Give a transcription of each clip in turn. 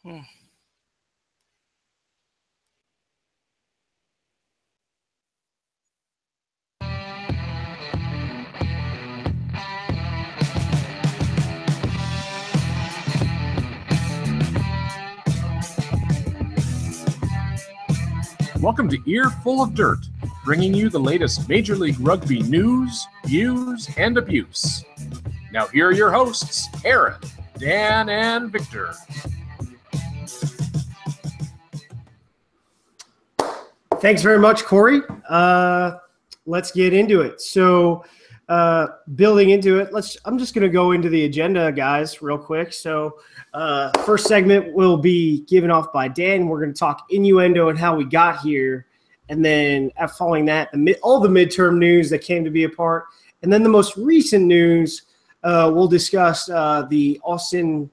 Hmm. Welcome to Earful of Dirt, bringing you the latest Major League Rugby news, views, and abuse. Now here are your hosts, Aaron, Dan, and Victor. Thanks very much, Corey. Let's get into it. So building into it, I'm just going to go into the agenda, guys, real quick. So first segment will be given off by Dan. We're going to talk Innuendo and how we got here. And then following that, all the midterm news that came to be a part. And then the most recent news, we'll discuss the Austin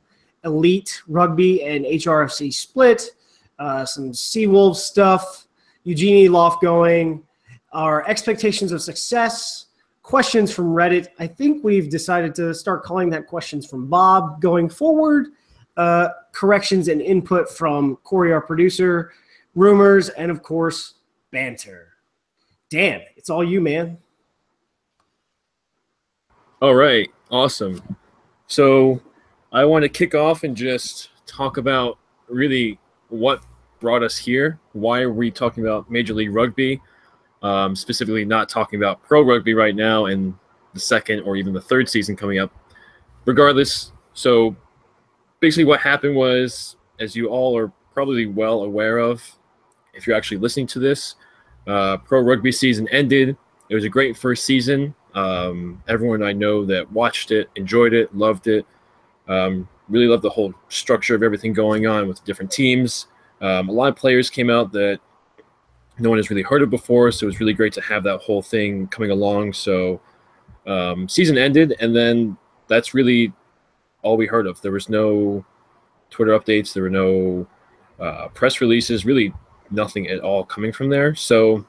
Elite Rugby and HRFC split, some Seawolves stuff, Eugenie Loft going, our expectations of success, questions from Reddit. I think we've decided to start calling that questions from Bob going forward, corrections and input from Corey, our producer, rumors, and of course, banter. Dan, it's all you, man. All right, awesome. So I want to kick off and just talk about really what brought us here. Why are we talking about Major League Rugby? Specifically not talking about pro rugby right now and the second or even the third season coming up. Regardless, so basically what happened was, as you all are probably well aware of, if you're actually listening to this, pro rugby season ended. It was a great first season. Everyone I know that watched it, enjoyed it, loved it, really loved the whole structure of everything going on with the different teams. A lot of players came out that no one has really heard of before, so it was really great to have that whole thing coming along. So season ended, and then that's really all we heard of. There was no Twitter updates. There were no press releases, really nothing at all coming from there. So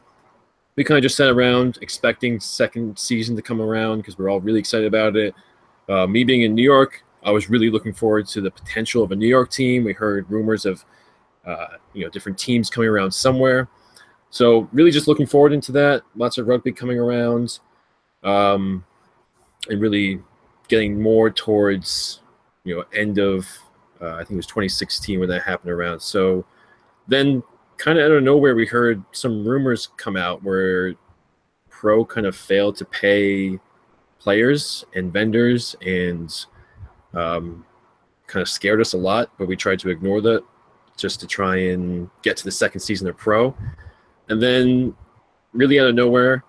we kind of just sat around expecting second season to come around because we're all really excited about it. Me being in New York, I was really looking forward to the potential of a New York team. We heard rumors of different teams coming around somewhere. So really just looking forward into that. Lots of rugby coming around, and really getting more towards, end of, I think it was 2016 when that happened around. So then kind of out of nowhere, we heard some rumors come out where pro kind of failed to pay players and vendors and kind of scared us a lot, but we tried to ignore that just to try and get to the second season of pro. And then really out of nowhere,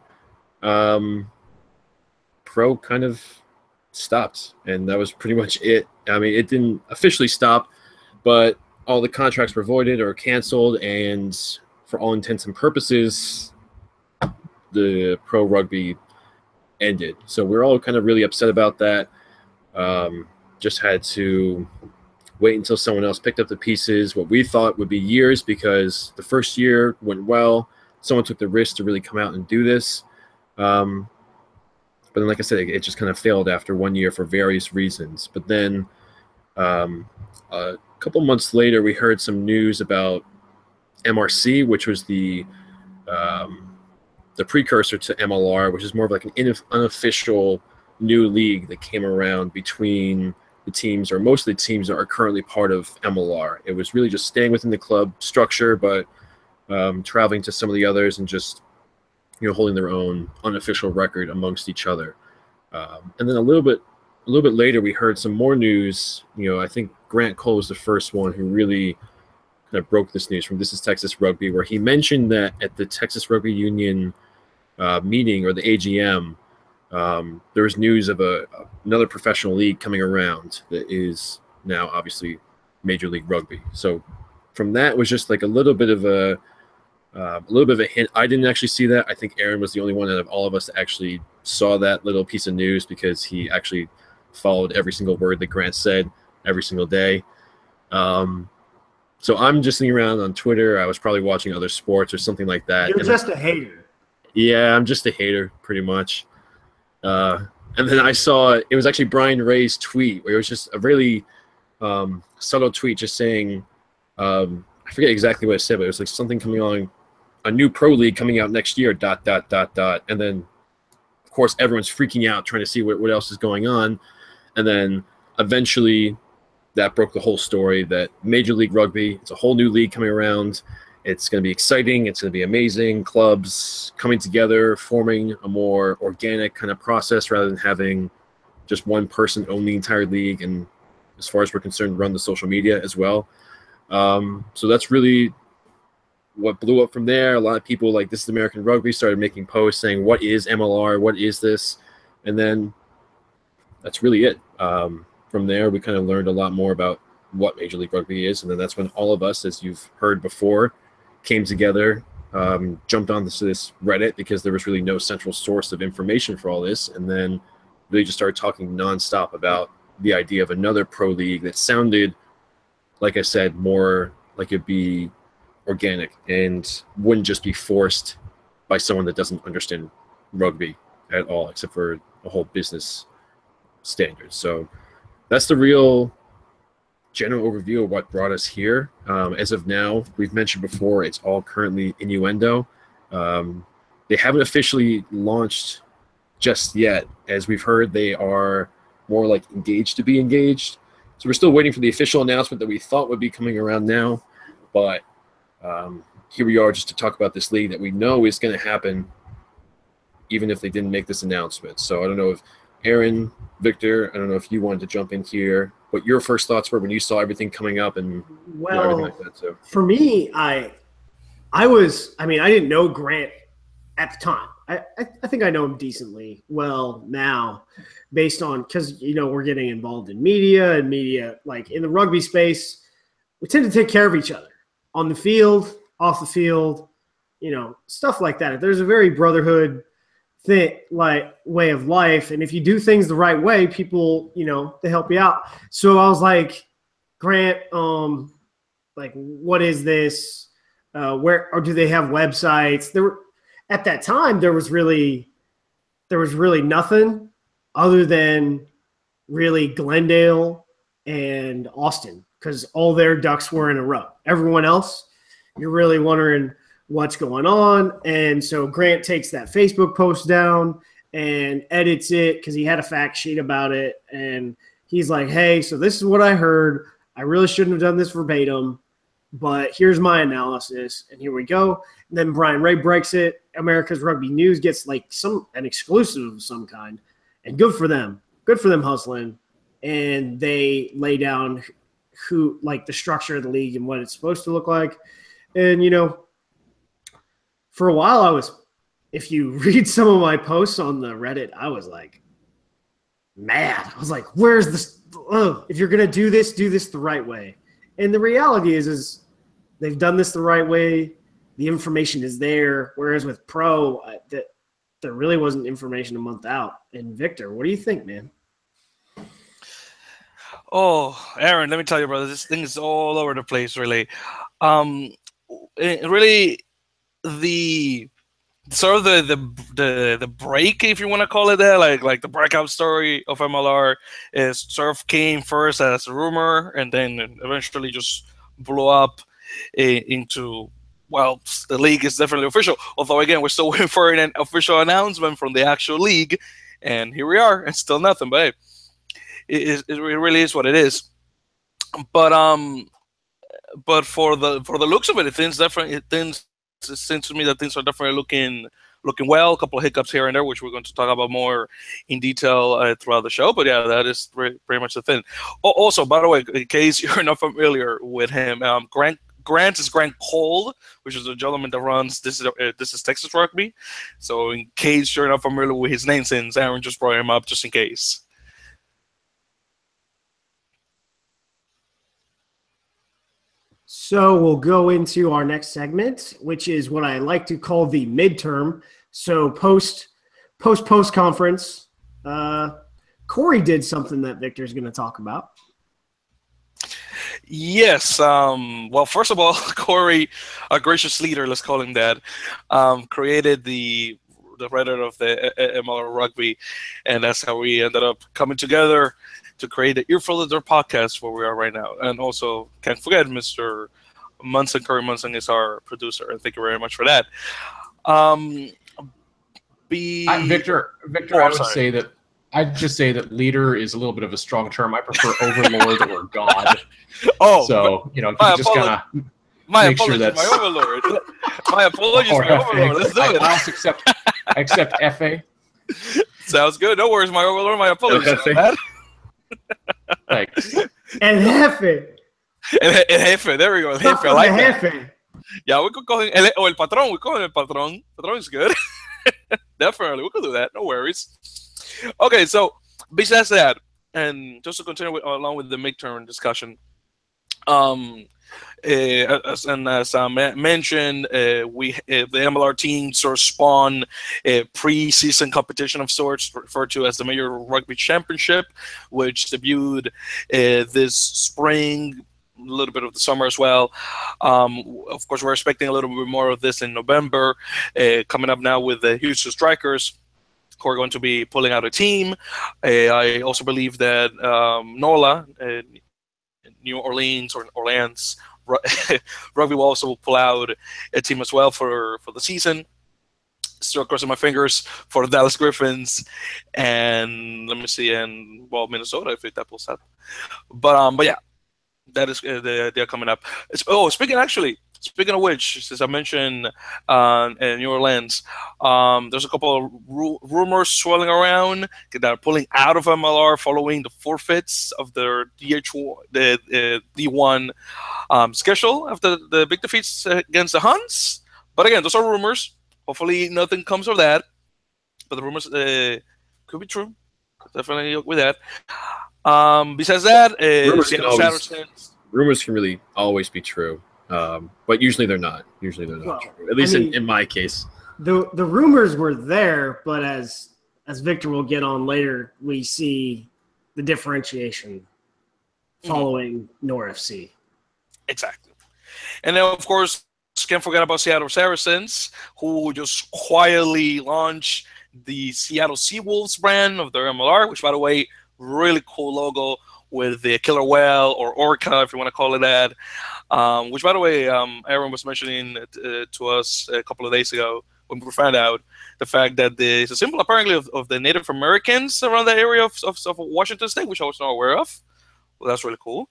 pro kind of stopped, and that was pretty much it. I mean, it didn't officially stop, but all the contracts were voided or canceled, and for all intents and purposes, the pro rugby ended. So we're all kind of really upset about that. Just had to wait until someone else picked up the pieces, what we thought would be years, because the first year went well. Someone took the risk to really come out and do this. But then, like I said, it just kind of failed after 1 year for various reasons. But then a couple months later, we heard some news about MRC, which was the precursor to MLR, which is more of like an unofficial new league that came around between the teams, or most of the teams that are currently part of MLR. It was really just staying within the club structure, but traveling to some of the others and just holding their own unofficial record amongst each other. And then a little bit later, we heard some more news. I think Grant Cole was the first one who really kind of broke this news from This is Texas Rugby, where he mentioned that at the Texas Rugby Union meeting, or the AGM, there was news of another professional league coming around that is now obviously Major League Rugby. So from that was just like a little bit of a hint. I didn't actually see that. I think Aaron was the only one out of all of us that actually saw that little piece of news, because he actually followed every single word that Grant said every single day. So I'm just sitting around on Twitter. I was probably watching other sports or something like that. You're just a hater. Yeah, I'm just a hater, pretty much. And then I saw it was actually Brian Ray's tweet, where it was just a really subtle tweet just saying, I forget exactly what I said, but it was like something coming on, a new pro league coming out next year, ... And then, of course, everyone's freaking out trying to see what else is going on. And then eventually that broke the whole story that Major League Rugby, it's a whole new league coming around. It's going to be exciting. It's going to be amazing. Clubs coming together, forming a more organic kind of process rather than having just one person own the entire league. And as far as we're concerned, run the social media as well. So that's really what blew up from there. A lot of people like This is American Rugby started making posts saying, what is MLR? What is this? And then that's really it. From there, we kind of learned a lot more about what Major League Rugby is. And then that's when all of us, as you've heard before, came together, jumped on this Reddit because there was really no central source of information for all this. And then really just started talking nonstop about the idea of another pro league that sounded, like I said, more like it'd be organic and wouldn't just be forced by someone that doesn't understand rugby at all, except for a whole business standards. So that's the real general overview of what brought us here. As of now, we've mentioned before, it's all currently Innuendo. They haven't officially launched just yet. As we've heard, they are more like engaged to be engaged. So we're still waiting for the official announcement that we thought would be coming around now. But here we are just to talk about this league that we know is going to happen even if they didn't make this announcement. So I don't know if Aaron, Victor, I don't know if you wanted to jump in here, what your first thoughts were when you saw everything coming up and everything like that. So for me, I didn't know Grant at the time. I think I know him decently well now based on, because, we're getting involved in media, and media, like in the rugby space, we tend to take care of each other on the field, off the field, stuff like that. There's a very brotherhood way of life, and if you do things the right way, people they help you out. So I was like, Grant, what is this, where, or do they have websites? At that time there was really nothing other than really Glendale and Austin, because all their ducks were in a row. Everyone else, you're really wondering what's going on. And so Grant takes that Facebook post down and edits it because he had a fact sheet about it. And he's like, hey, so this is what I heard. I really shouldn't have done this verbatim, but here's my analysis. And here we go. And then Brian Ray breaks it. America's Rugby News gets an exclusive of some kind. And good for them. Good for them hustling. And they lay down the structure of the league and what it's supposed to look like. And, for a while, if you read some of my posts on the Reddit, I was like mad. I was like, where's this? If you're going to do this the right way. And the reality is they've done this the right way. The information is there. Whereas with pro, there really wasn't information a month out. And Victor, what do you think, man? Oh, Aaron, let me tell you, brother, this thing is all over the place, really. Really, the sort of the break, if you want to call it that, like the breakout story of MLR is sort of came first as a rumor and then eventually just blew up into, well, the league is definitely official. Although again, we're still waiting for an official announcement from the actual league, and here we are, and still nothing. But hey, it really is what it is. But for the looks of it, it seems to me that things are definitely looking well. A couple of hiccups here and there, which we're going to talk about more in detail throughout the show. But yeah, that is pretty much the thing. Also, by the way, in case you're not familiar with him, Grant is Grant Cole, which is a gentleman that runs This is Texas Rugby. So in case you're not familiar with his name, since Aaron just brought him up, just in case. So we'll go into our next segment, which is what I like to call the midterm. So post conference, Corey did something that Victor's going to talk about. Yes. Well, first of all, Corey, a gracious leader, let's call him that, created the Reddit of the MLR Rugby, and that's how we ended up coming together to create the Earful podcast where we are right now. And also, can't forget Mr. Munson, Curry Munson, is our producer. And thank you very much for that. Victor, I'd just say that leader is a little bit of a strong term. I prefer overlord or god. So you just kind of make sure that's my overlord. My apologies, my overlord. Let's do it. I also accept FA. Sounds good. No worries, my overlord. My apologies. Thanks. El Jefe. El Jefe. There we go. El Jefe. I like that. Jefe. Yeah, we could call him El Patrón. We call him El Patrón. Patrón is good. Definitely, we could do that. No worries. Okay, so besides that, and just to continue along with the midterm discussion, as I mentioned, the MLR team sort of spawned a pre-season competition of sorts referred to as the Major Rugby Championship, which debuted this spring, a little bit of the summer as well. Of course, we're expecting a little bit more of this in November, coming up now with the Houston Strikers, who are going to be pulling out a team. I also believe that NOLA, New Orleans or Orleans Rugby, will also pull out a team as well for the season. Still crossing my fingers for the Dallas Griffins and let me see, and Minnesota if that pulls out. But yeah, that is they're coming up. Speaking of which, since I mentioned in New Orleans, there's a couple of rumors swirling around that are pulling out of MLR following the forfeits of their D1 schedule after the big defeats against the Huns. But again, those are rumors. Hopefully nothing comes of that. But the rumors could be true. Definitely with that. Besides that, rumors can really always be true. But usually they're not. Usually they're not true. At least in my case. The rumors were there, but as Victor will get on later, we see the differentiation following NorFC. Exactly. And then, of course, can't forget about Seattle Saracens, who just quietly launched the Seattle Seawolves brand of their MLR, which, by the way, really cool logo with the killer whale or orca, if you want to call it that. Which, by the way, Aaron was mentioning to us a couple of days ago when we found out the fact that it's a symbol apparently of the Native Americans around the area of Washington State, which I was not aware of. Well, that's really cool.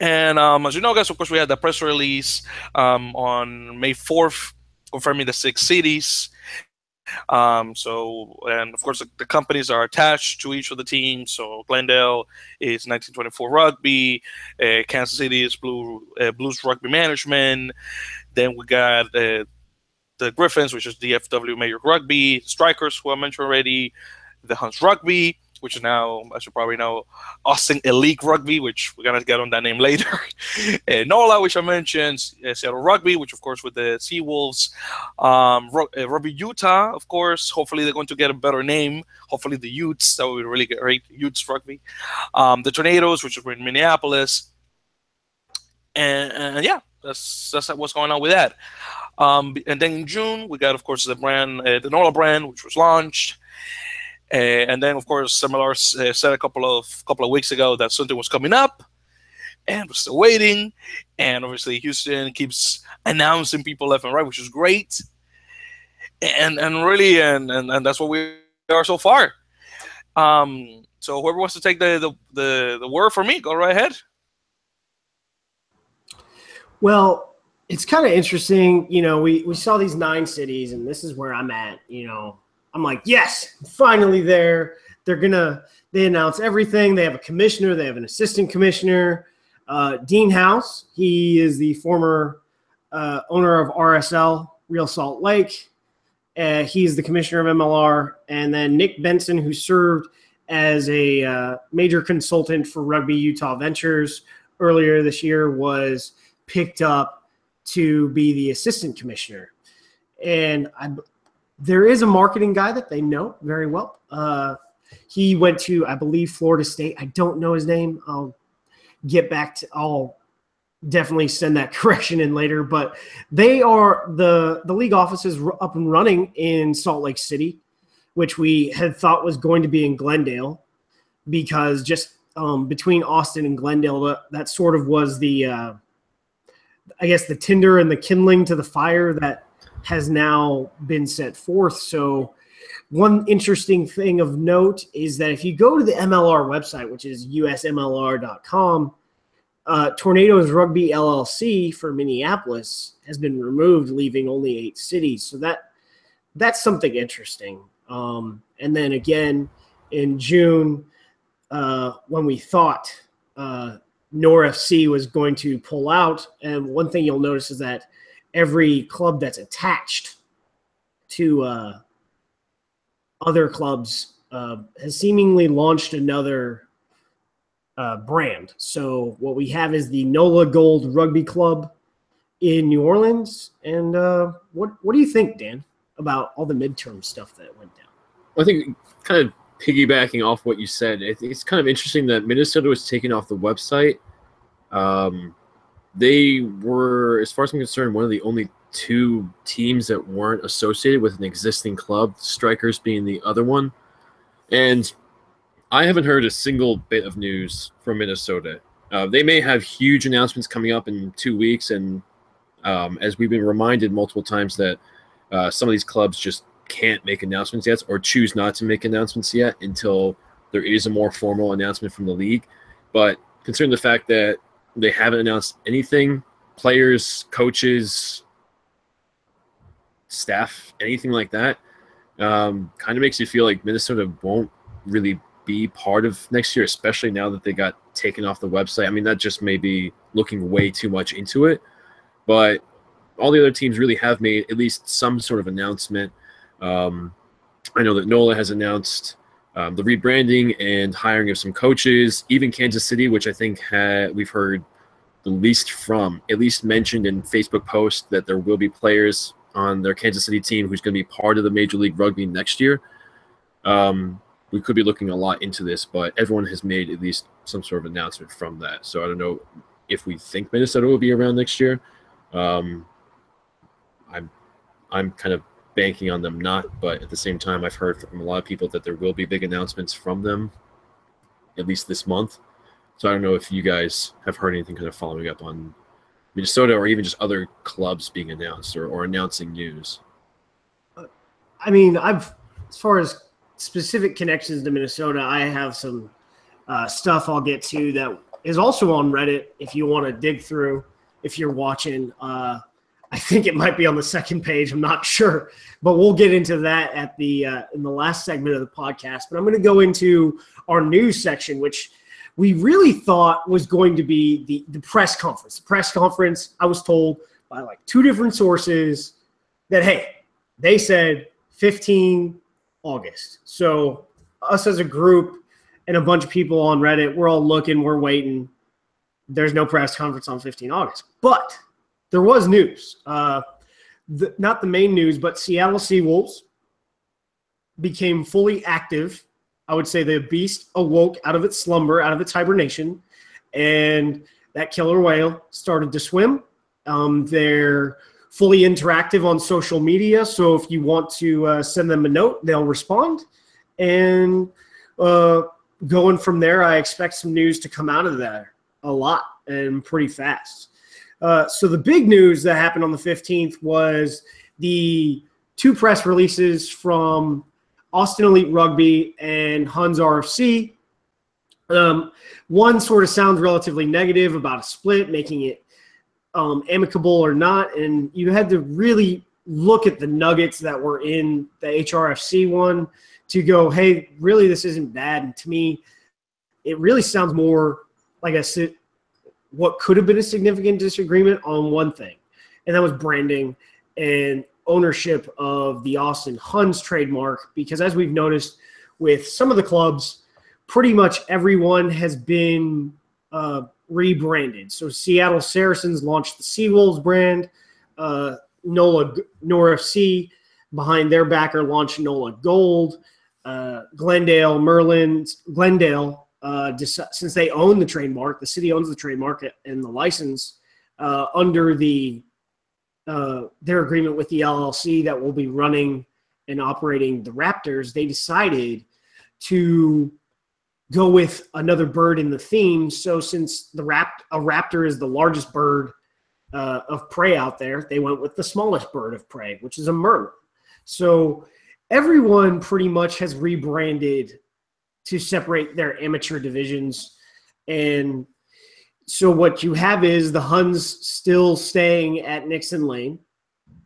And as you know, guys, of course, we had the press release on May 4th confirming the 6 cities. And of course, the companies are attached to each of the teams. So Glendale is 1924 Rugby, Kansas City is Blues Rugby Management. Then we got the Griffins, which is DFW Major Rugby, Strikers, who I mentioned already, the Huns Rugby, which is now, as you probably know, Austin Elite Rugby, which we're going to get on that name later. NOLA, which I mentioned, Seattle Rugby, which, of course, with the Seawolves. Rugby Utah, of course. Hopefully, they're going to get a better name. Hopefully, the Utes. That would be really great. Utes Rugby. The Tornadoes, which is in Minneapolis. And yeah, that's what's going on with that. And then in June, we got, of course, the NOLA brand, which was launched. And then, of course, MLR said a couple of weeks ago that something was coming up, and we're still waiting. And obviously, Houston keeps announcing people left and right, which is great. And really, and that's what we are so far. So whoever wants to take the word for me, go right ahead. Well, it's kind of interesting. You know, we saw these 9 cities, and this is where I'm at. You know, I'm like, yes, finally there. They announce everything. They have a commissioner. They have an assistant commissioner. Dean House, he is the former owner of RSL, Real Salt Lake. He's the commissioner of MLR. And then Nick Benson, who served as a major consultant for Rugby Utah Ventures earlier this year, was picked up to be the assistant commissioner. And there is a marketing guy that they know very well. He went to, I believe, Florida State. I don't know his name. I'll definitely send that correction in later. But they are the league offices up and running in Salt Lake City, which we had thought was going to be in Glendale, because just between Austin and Glendale, that sort of was the I guess, the tinder and the kindling to the fire that has now been set forth. So one interesting thing of note is that if you go to the MLR website, which is usmlr.com, Tornadoes Rugby LLC for Minneapolis has been removed, leaving only 8 cities. So that's something interesting. And then again, in June, when we thought NorFC was going to pull out, and one thing you'll notice is that every club that's attached to other clubs has seemingly launched another brand. So what we have is the NOLA Gold Rugby Club in New Orleans. And what do you think, Dan, about all the midterm stuff that went down? I think kind of piggybacking off what you said, it's kind of interesting that Minnesota was taken off the website. They were, as far as I'm concerned, one of the only 2 teams that weren't associated with an existing club, Strikers being the other one. And I haven't heard a single bit of news from Minnesota. They may have huge announcements coming up in 2 weeks, and as we've been reminded multiple times that some of these clubs just can't make announcements yet, or choose not to make announcements yet until there is a more formal announcement from the league. But considering the fact that they haven't announced anything, players, coaches, staff, anything like that, kind of makes you feel like Minnesota won't really be part of next year, especially now that they got taken off the website. I mean, that just may be looking way too much into it, but all the other teams really have made at least some sort of announcement. I know that NOLA has announced the rebranding and hiring of some coaches. Even Kansas City, which I think we've heard the least from, at least mentioned in Facebook posts that there will be players on their Kansas City team who's going to be part of the Major League Rugby next year. We could be looking a lot into this, but everyone has made at least some sort of announcement from that. So I don't know if we think Minnesota will be around next year. I'm kind of banking on them not, but at the same time, I've heard from a lot of people that there will be big announcements from them, at least this month. So I don't know if you guys have heard anything kind of following up on Minnesota or even just other clubs being announced or announcing news. I mean, as far as specific connections to Minnesota, I have some stuff I'll get to that is also on Reddit if you want to dig through, if you're watching. I think it might be on the second page. I'm not sure, but we'll get into that at the in the last segment of the podcast. But I'm going to go into our news section, which we really thought was going to be the press conference. The press conference, I was told by like 2 different sources that, hey, they said 15 August. So us as a group and a bunch of people on Reddit, we're all looking, we're waiting. There's no press conference on 15 August. But there was news. Not the main news, but Seattle Seawolves became fully active. I would say the beast awoke out of its slumber, out of its hibernation, and that killer whale started to swim. They're fully interactive on social media, so if you want to send them a note, they'll respond. And going from there, I expect some news to come out of there a lot and pretty fast. So the big news that happened on the 15th was the 2 press releases from Austin Elite Rugby and Huns RFC. One sort of sounds relatively negative about a split, making it amicable or not. And you had to really look at the nuggets that were in the HRFC one to go, hey, really, this isn't bad. And to me, it really sounds more like what could have been a significant disagreement on one thing, and that was branding and ownership of the Austin Huns trademark, because as we've noticed with some of the clubs, pretty much everyone has been rebranded. So Seattle Saracens launched the Seawolves brand. NorFC, behind their backer, launched NOLA Gold. Glendale, since they own the trademark, the city owns the trademark and the license under their agreement with the LLC that will be running and operating the Raptors, they decided to go with another bird in the theme. So since a raptor is the largest bird of prey out there, they went with the smallest bird of prey, which is a merlin. So everyone pretty much has rebranded to separate their amateur divisions. And so what you have is the Huns still staying at Nixon Lane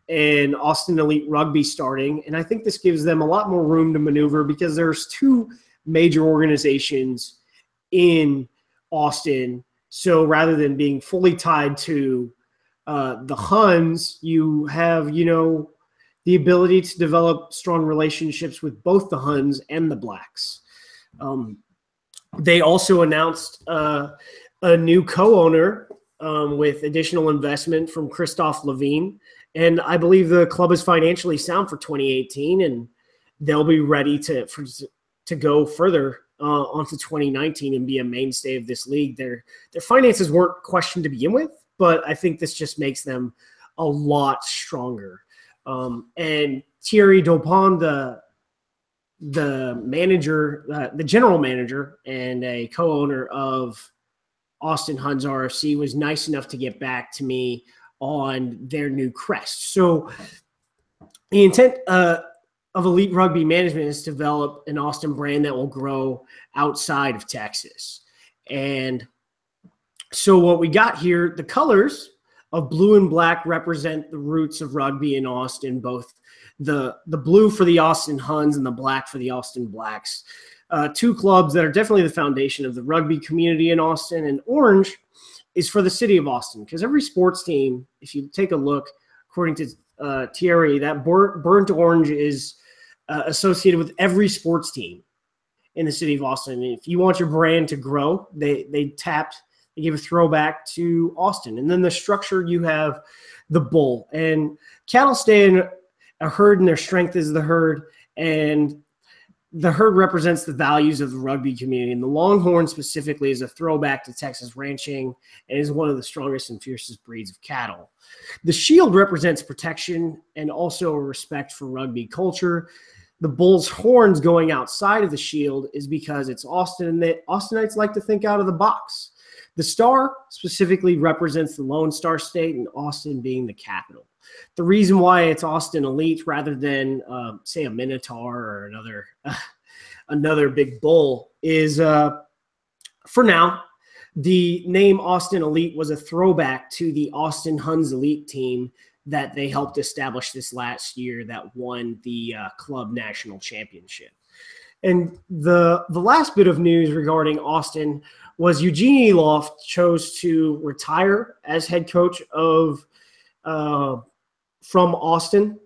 and Austin Elite Rugby starting. And I think this gives them a lot more room to maneuver because there's two major organizations in Austin. So rather than being fully tied to the Huns, you have, the ability to develop strong relationships with both the Huns and the Blacks. They also announced a new co-owner with additional investment from Christoph Levine. And I believe the club is financially sound for 2018, and they'll be ready to go further onto 2019 and be a mainstay of this league. Their finances weren't questioned to begin with, but I think this just makes them a lot stronger. And Thierry Dopin, the manager, the general manager and a co-owner of Austin Huns RFC, was nice enough to get back to me on their new crest. So the intent of Elite Rugby Management is to develop an Austin brand that will grow outside of Texas. And so what we got here, the colors of blue and black represent the roots of rugby in Austin, both the blue for the Austin Huns and the black for the Austin Blacks. Two clubs that are definitely the foundation of the rugby community in Austin. And orange is for the city of Austin, because every sports team, if you take a look, according to Thierry, that burnt orange is associated with every sports team in the city of Austin. And if you want your brand to grow, they gave a throwback to Austin. And then the structure, you have the bull. And cattle stay in a herd, and their strength is the herd. And the herd represents the values of the rugby community. And the longhorn specifically is a throwback to Texas ranching and is one of the strongest and fiercest breeds of cattle. The shield represents protection and also a respect for rugby culture. The bull's horns going outside of the shield is because it's Austin, and the Austinites like to think out of the box. The star specifically represents the Lone Star State, and Austin being the capital. The reason why it's Austin Elite rather than, say, a Minotaur or another big bull is, for now, the name Austin Elite was a throwback to the Austin Huns Elite team that they helped establish this last year that won the club national championship. And the last bit of news regarding Austin was Eugene Eloff chose to retire as head coach of from Austin.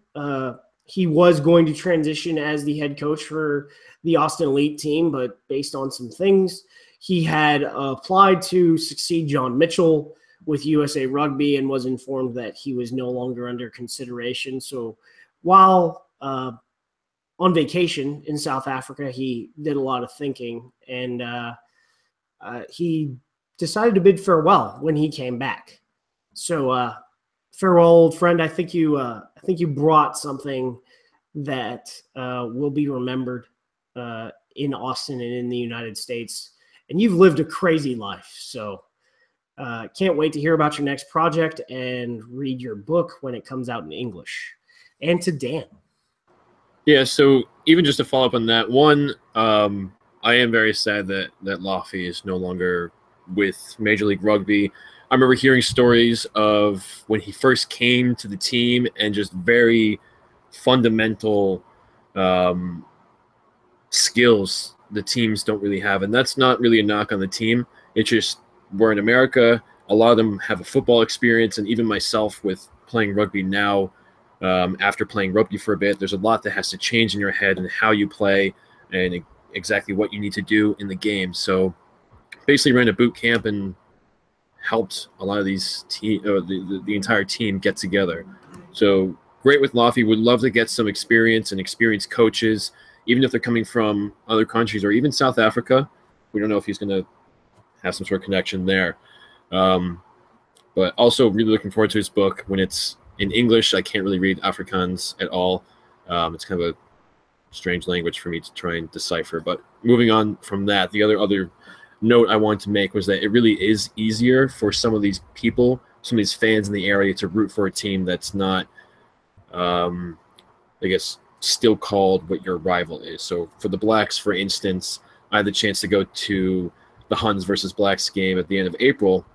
He was going to transition as the head coach for the Austin Elite team, but based on some things, he had applied to succeed John Mitchell with USA Rugby and was informed that he was no longer under consideration. So while on vacation in South Africa, he did a lot of thinking, and he decided to bid farewell when he came back. So farewell, old friend. I think you brought something that will be remembered in Austin and in the United States. And you've lived a crazy life. So can't wait to hear about your next project and read your book when it comes out in English. And to Dan. Yeah, so even just to follow up on that, one, I am very sad that Laffy is no longer with Major League Rugby. I remember hearing stories of when he first came to the team and just very fundamental skills the teams don't really have. And that's not really a knock on the team. It's just we're in America. A lot of them have a football experience, and even myself with playing rugby now, after playing rugby for a bit, there's a lot that has to change in your head and how you play and exactly what you need to do in the game. So basically ran a boot camp and helped a lot of these the entire team get together. So great with Laffy. Would love to get some experience and experienced coaches, even if they're coming from other countries or even South Africa. We don't know if he's going to have some sort of connection there. But also really looking forward to his book. When it's in English, I can't really read Afrikaans at all. It's kind of a strange language for me to try and decipher. But moving on from that, the other note I wanted to make was that it really is easier for some of these people some of these fans in the area to root for a team that's not, I guess, still called what your rival is. So for the Blacks, for instance, I had the chance to go to the Huns versus Blacks game at the end of April,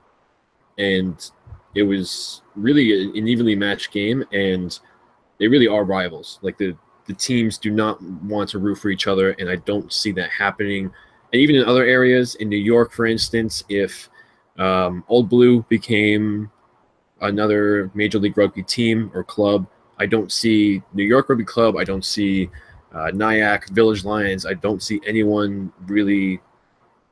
and it was really an evenly matched game, and they really are rivals. Like the teams do not want to root for each other, and I don't see that happening. And even in other areas, in New York, for instance, if Old Blue became another Major League Rugby team or club, I don't see New York Rugby Club, I don't see Nyack, Village Lions, I don't see anyone really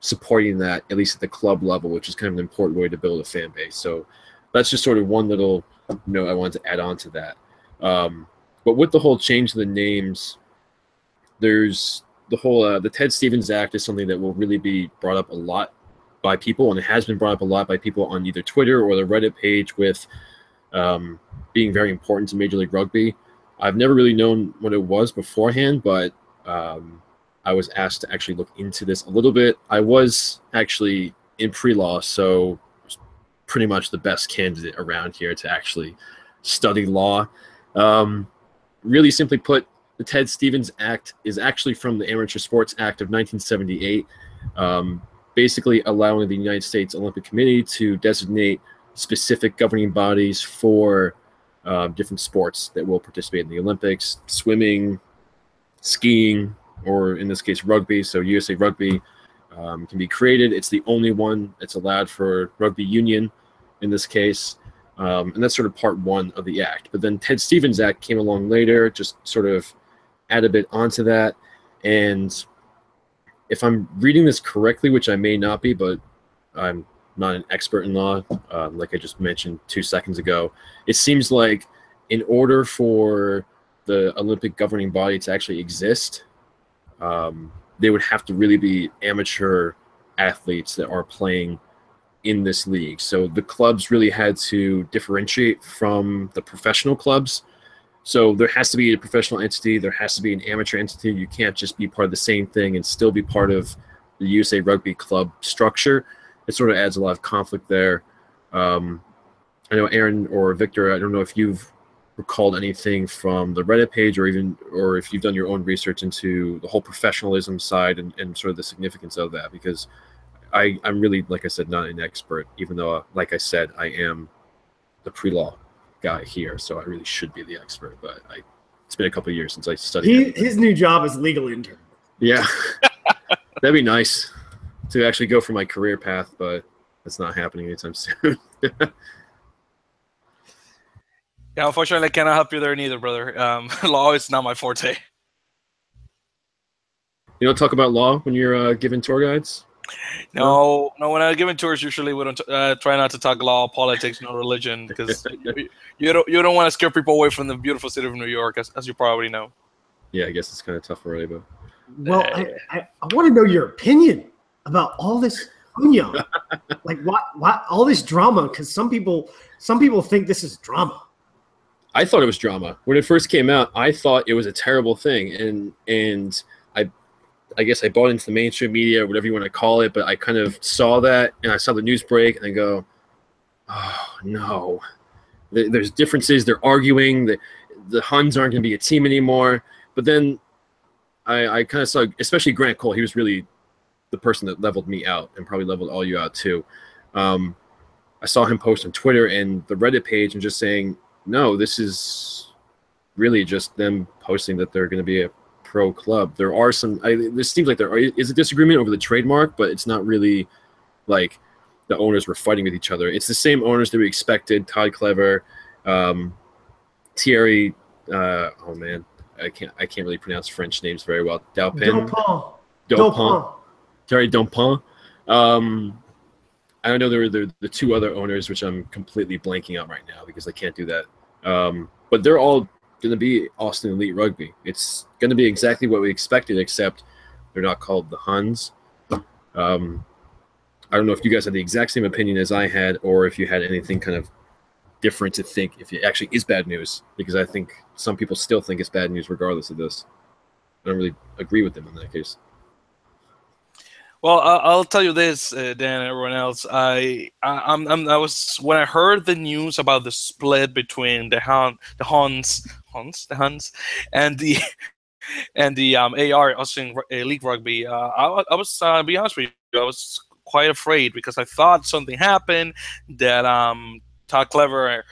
supporting that, at least at the club level, which is kind of an important way to build a fan base. So that's just sort of one little note I wanted to add on to that. But with the whole change of the names, there's the whole the Ted Stevens Act is something that will really be brought up a lot by people, and it has been brought up a lot by people on either Twitter or the Reddit page with being very important to Major League Rugby. I've never really known what it was beforehand, but I was asked to actually look into this a little bit. I was actually in pre-law, so pretty much the best candidate around here to actually study law. Really simply put, the Ted Stevens Act is actually from the Amateur Sports Act of 1978, basically allowing the United States Olympic Committee to designate specific governing bodies for different sports that will participate in the Olympics: swimming, skiing, or in this case rugby. So USA Rugby can be created. It's the only one that's allowed for rugby union in this case. And that's sort of part one of the act. But then Ted Stevens Act came along later, just sort of add a bit onto that. And if I'm reading this correctly, which I may not be, but I'm not an expert in law, like I just mentioned 2 seconds ago, it seems like in order for the Olympic governing body to actually exist, they would have to really be amateur athletes that are playing in this league. So the clubs really had to differentiate from the professional clubs. So there has to be a professional entity, there has to be an amateur entity. You can't just be part of the same thing and still be part of the USA Rugby club structure. It sort of adds a lot of conflict there. I know Aaron or Victor, I don't know if you've recalled anything from the Reddit page or if you've done your own research into the whole professionalism side and sort of the significance of that, because I'm really, like I said, not an expert, even though, like I said, I am the pre-law guy here, so I really should be the expert. But it's been a couple of years since I studied. His new job is legal intern. Yeah, that'd be nice to actually go for my career path, but that's not happening anytime soon. Yeah, unfortunately, I cannot help you there neither, brother. Law is not my forte. You don't talk about law when you're giving tour guides? No. When I'm giving tours, usually we don't try not to talk law, politics, no religion, because you don't want to scare people away from the beautiful city of New York, as you probably know. Yeah, I guess it's kind of tough already, but well, I want to know your opinion about all this like what all this drama, because some people think this is drama. I thought it was drama when it first came out. I thought it was a terrible thing, and I guess I bought into the mainstream media, or whatever you want to call it, but I kind of saw that, and I saw the news break, and I go, oh, no. There's differences. They're arguing. The Huns aren't going to be a team anymore. But then I kind of saw, especially Grant Cole, he was really the person that leveled me out and probably leveled all you out too. I saw him post on Twitter and the Reddit page and just saying, no, this is really just them posting that they're going to be a pro club. There are some, this seems like there is a disagreement over the trademark, but it's not really like the owners were fighting with each other. It's the same owners that we expected. Todd Clever, Thierry, oh man, I can't really pronounce French names very well. Dupin. Thierry Dupin. I don't know, there were the two other owners, which I'm completely blanking out right now because I can't do that. But they're all going to be Austin Elite Rugby. It's going to be exactly what we expected, except they're not called the Huns. I don't know if you guys had the exact same opinion as I had, or if you had anything kind of different to think if it actually is bad news, because I think some people still think it's bad news regardless of this. I don't really agree with them in that case. Well, I'll tell you this, Dan, and everyone else. I was when I heard the news about the split between the Huns, and the and the AR Australian League Rugby. I was be honest with you, I was quite afraid because I thought something happened that Todd Clever,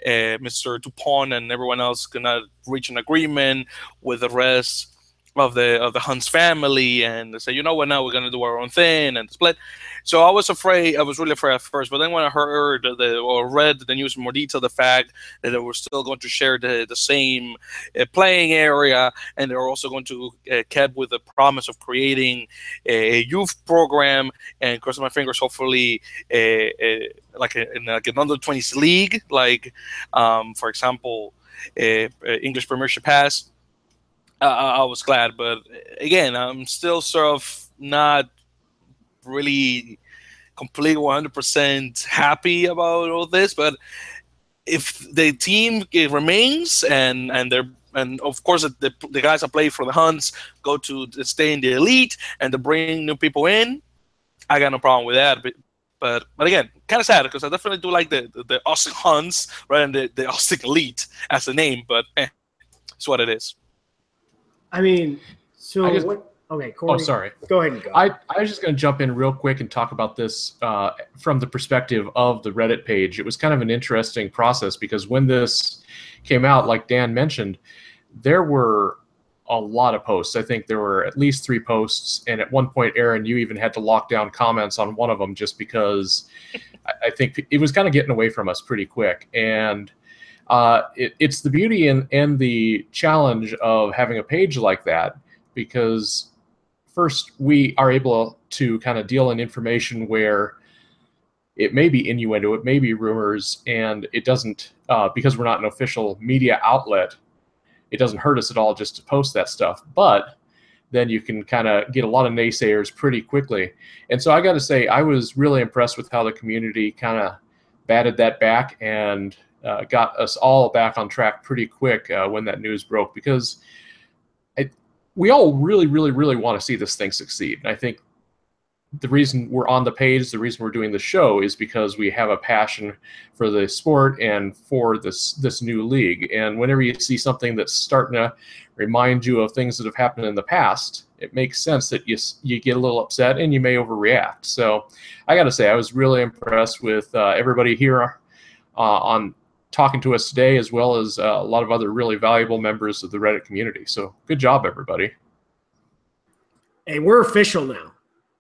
Mr. Dupont, and everyone else gonna reach an agreement with the rest of the Hunt's family, and they say, you know what, now we're gonna do our own thing and split. So I was afraid. I was really afraid at first, but then when I heard or read the news in more detail, the fact that they were still going to share the same playing area, and they're also going to keep with the promise of creating a youth program, and crossing my fingers, hopefully like in like an under 20s league, like for example, English Premiership has. I was glad, but again, I'm still sort of not really completely 100% happy about all this. But if the team remains and they're and of course the guys that play for the Huns go to stay in the elite and to bring new people in, I got no problem with that. But again, kind of sad because I definitely do like the Austin Huns, right, and the Austin Elite as a name. But it's what it is. I mean, so I just- what? Okay, Corey. Oh, sorry. Go ahead and go. I was just going to jump in real quick and talk about this from the perspective of the Reddit page. It was kind of an interesting process because when this came out, like Dan mentioned, there were a lot of posts. I think there were at least 3 posts. And at one point, Aaron, you even had to lock down comments on one of them just because I think it was kind of getting away from us pretty quick. And it's the beauty and the challenge of having a page like that, because first we are able to kind of deal in information where it may be innuendo, it may be rumors, and it doesn't, because we're not an official media outlet, it doesn't hurt us at all just to post that stuff. But then you can kind of get a lot of naysayers pretty quickly. And so I got to say, I was really impressed with how the community kind of batted that back and got us all back on track pretty quick when that news broke, because we all really, really, really want to see this thing succeed. And I think the reason we're on the page, the reason we're doing the show is because we have a passion for the sport and for this new league. And whenever you see something that's starting to remind you of things that have happened in the past, it makes sense that you get a little upset and you may overreact. So I got to say, I was really impressed with everybody here on talking to us today, as well as a lot of other really valuable members of the Reddit community. So good job, everybody. Hey, we're official now.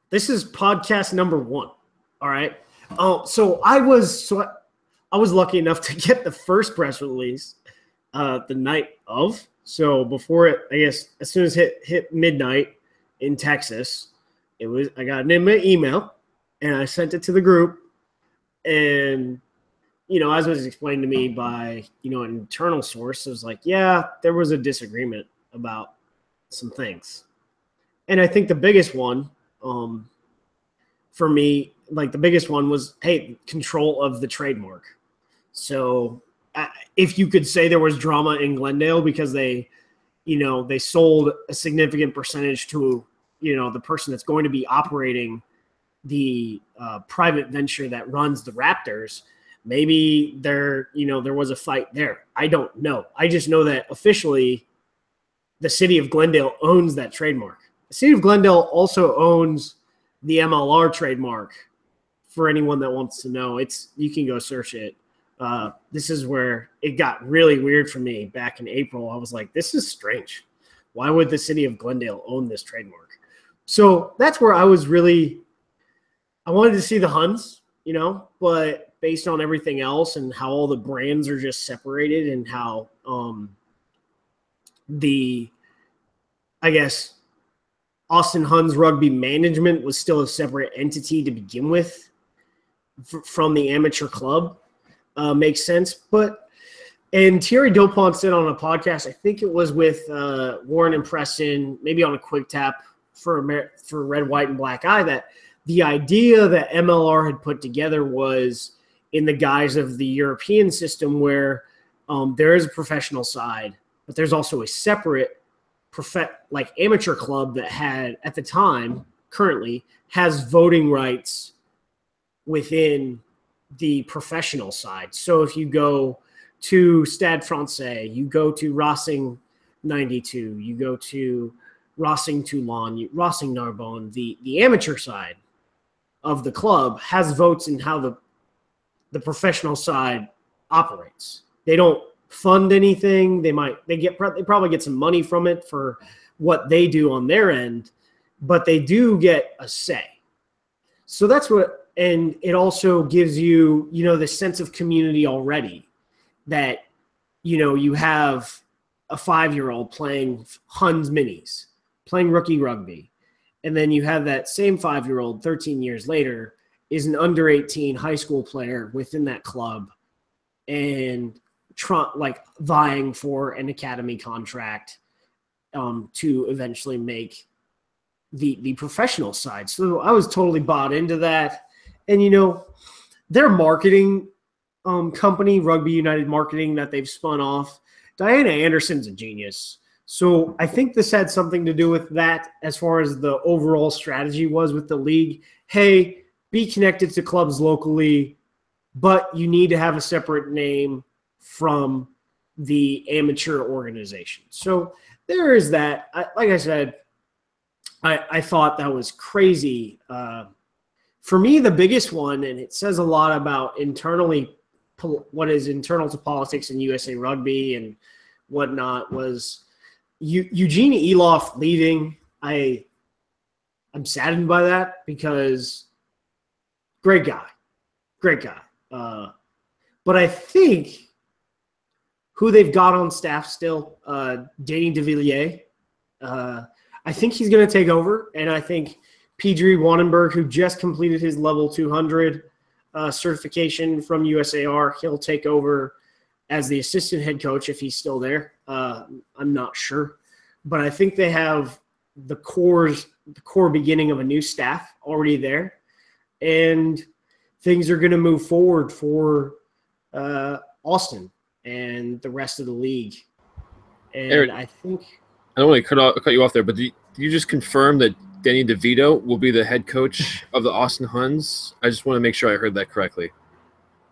This is podcast number 1. All right. So I was lucky enough to get the first press release the night of. So before it, I guess, as soon as it hit midnight in Texas, I got an email and I sent it to the group. And as was explained to me by, an internal source, it was like, yeah, there was a disagreement about some things. And I think the biggest one, for me, like the biggest one was, hey, control of the trademark. So if you could say there was drama in Glendale because they sold a significant percentage to, the person that's going to be operating the private venture that runs the Raptors, maybe there was a fight there. I don't know. I just know that officially the city of Glendale owns that trademark. The city of Glendale also owns the MLR trademark. For anyone that wants to know, you can go search it. This is where it got really weird for me back in April. I was like, this is strange. Why would the city of Glendale own this trademark? So that's where I wanted to see the Huns, but based on everything else and how all the brands are just separated and how Austin Huns Rugby Management was still a separate entity to begin with from the amateur club, makes sense. And Thierry Dupont said on a podcast, I think it was with Warren and Preston, maybe on a quick tap for Red, White, and Black Eye, that the idea that MLR had put together was in the guise of the European system where there is a professional side, but there's also a separate amateur club that had, at the time, currently has voting rights within the professional side. So if you go to Stade Francais, you go to Racing 92, you go to Racing Toulon, Racing Narbonne, the amateur side of the club has votes in how the professional side operates. They don't fund anything. They probably get some money from it for what they do on their end, but they do get a say. So that's what, and it also gives you, the sense of community already that, you have a 5-year-old playing Huns minis, playing rookie rugby. And then you have that same 5-year-old 13 years later is an under 18 high school player within that club and vying for an academy contract to eventually make the professional side. So I was totally bought into that. And, their marketing company, Rugby United Marketing, that they've spun off, Diana Anderson's a genius. So I think this had something to do with that as far as the overall strategy was with the league. Hey, be connected to clubs locally, but you need to have a separate name from the amateur organization. So there is that. Like I said, I thought that was crazy. For me, the biggest one, and it says a lot about what is internal to politics in USA Rugby and whatnot, was Eugene Eloff leaving. I'm saddened by that because great guy. But I think who they've got on staff still, Danny DeVilliers, I think he's going to take over. And I think Pedri Wanenberg, who just completed his level 200 certification from USAR, he'll take over as the assistant head coach if he's still there. I'm not sure. But I think they have the core beginning of a new staff already there. And things are going to move forward for Austin and the rest of the league. And Eric, I think I don't want to cut you off there, but did you just confirm that Danny DeVito will be the head coach of the Austin Huns? I just want to make sure I heard that correctly.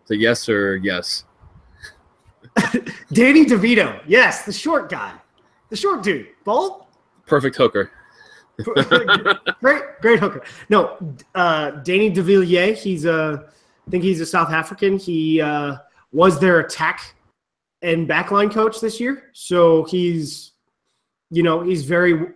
So yes or yes? Danny DeVito, yes, the short guy, the short dude, bald, Perfect hooker. great hooker. No, Danny DeVilliers, I think he's a South African. He was their attack and backline coach this year, so he's very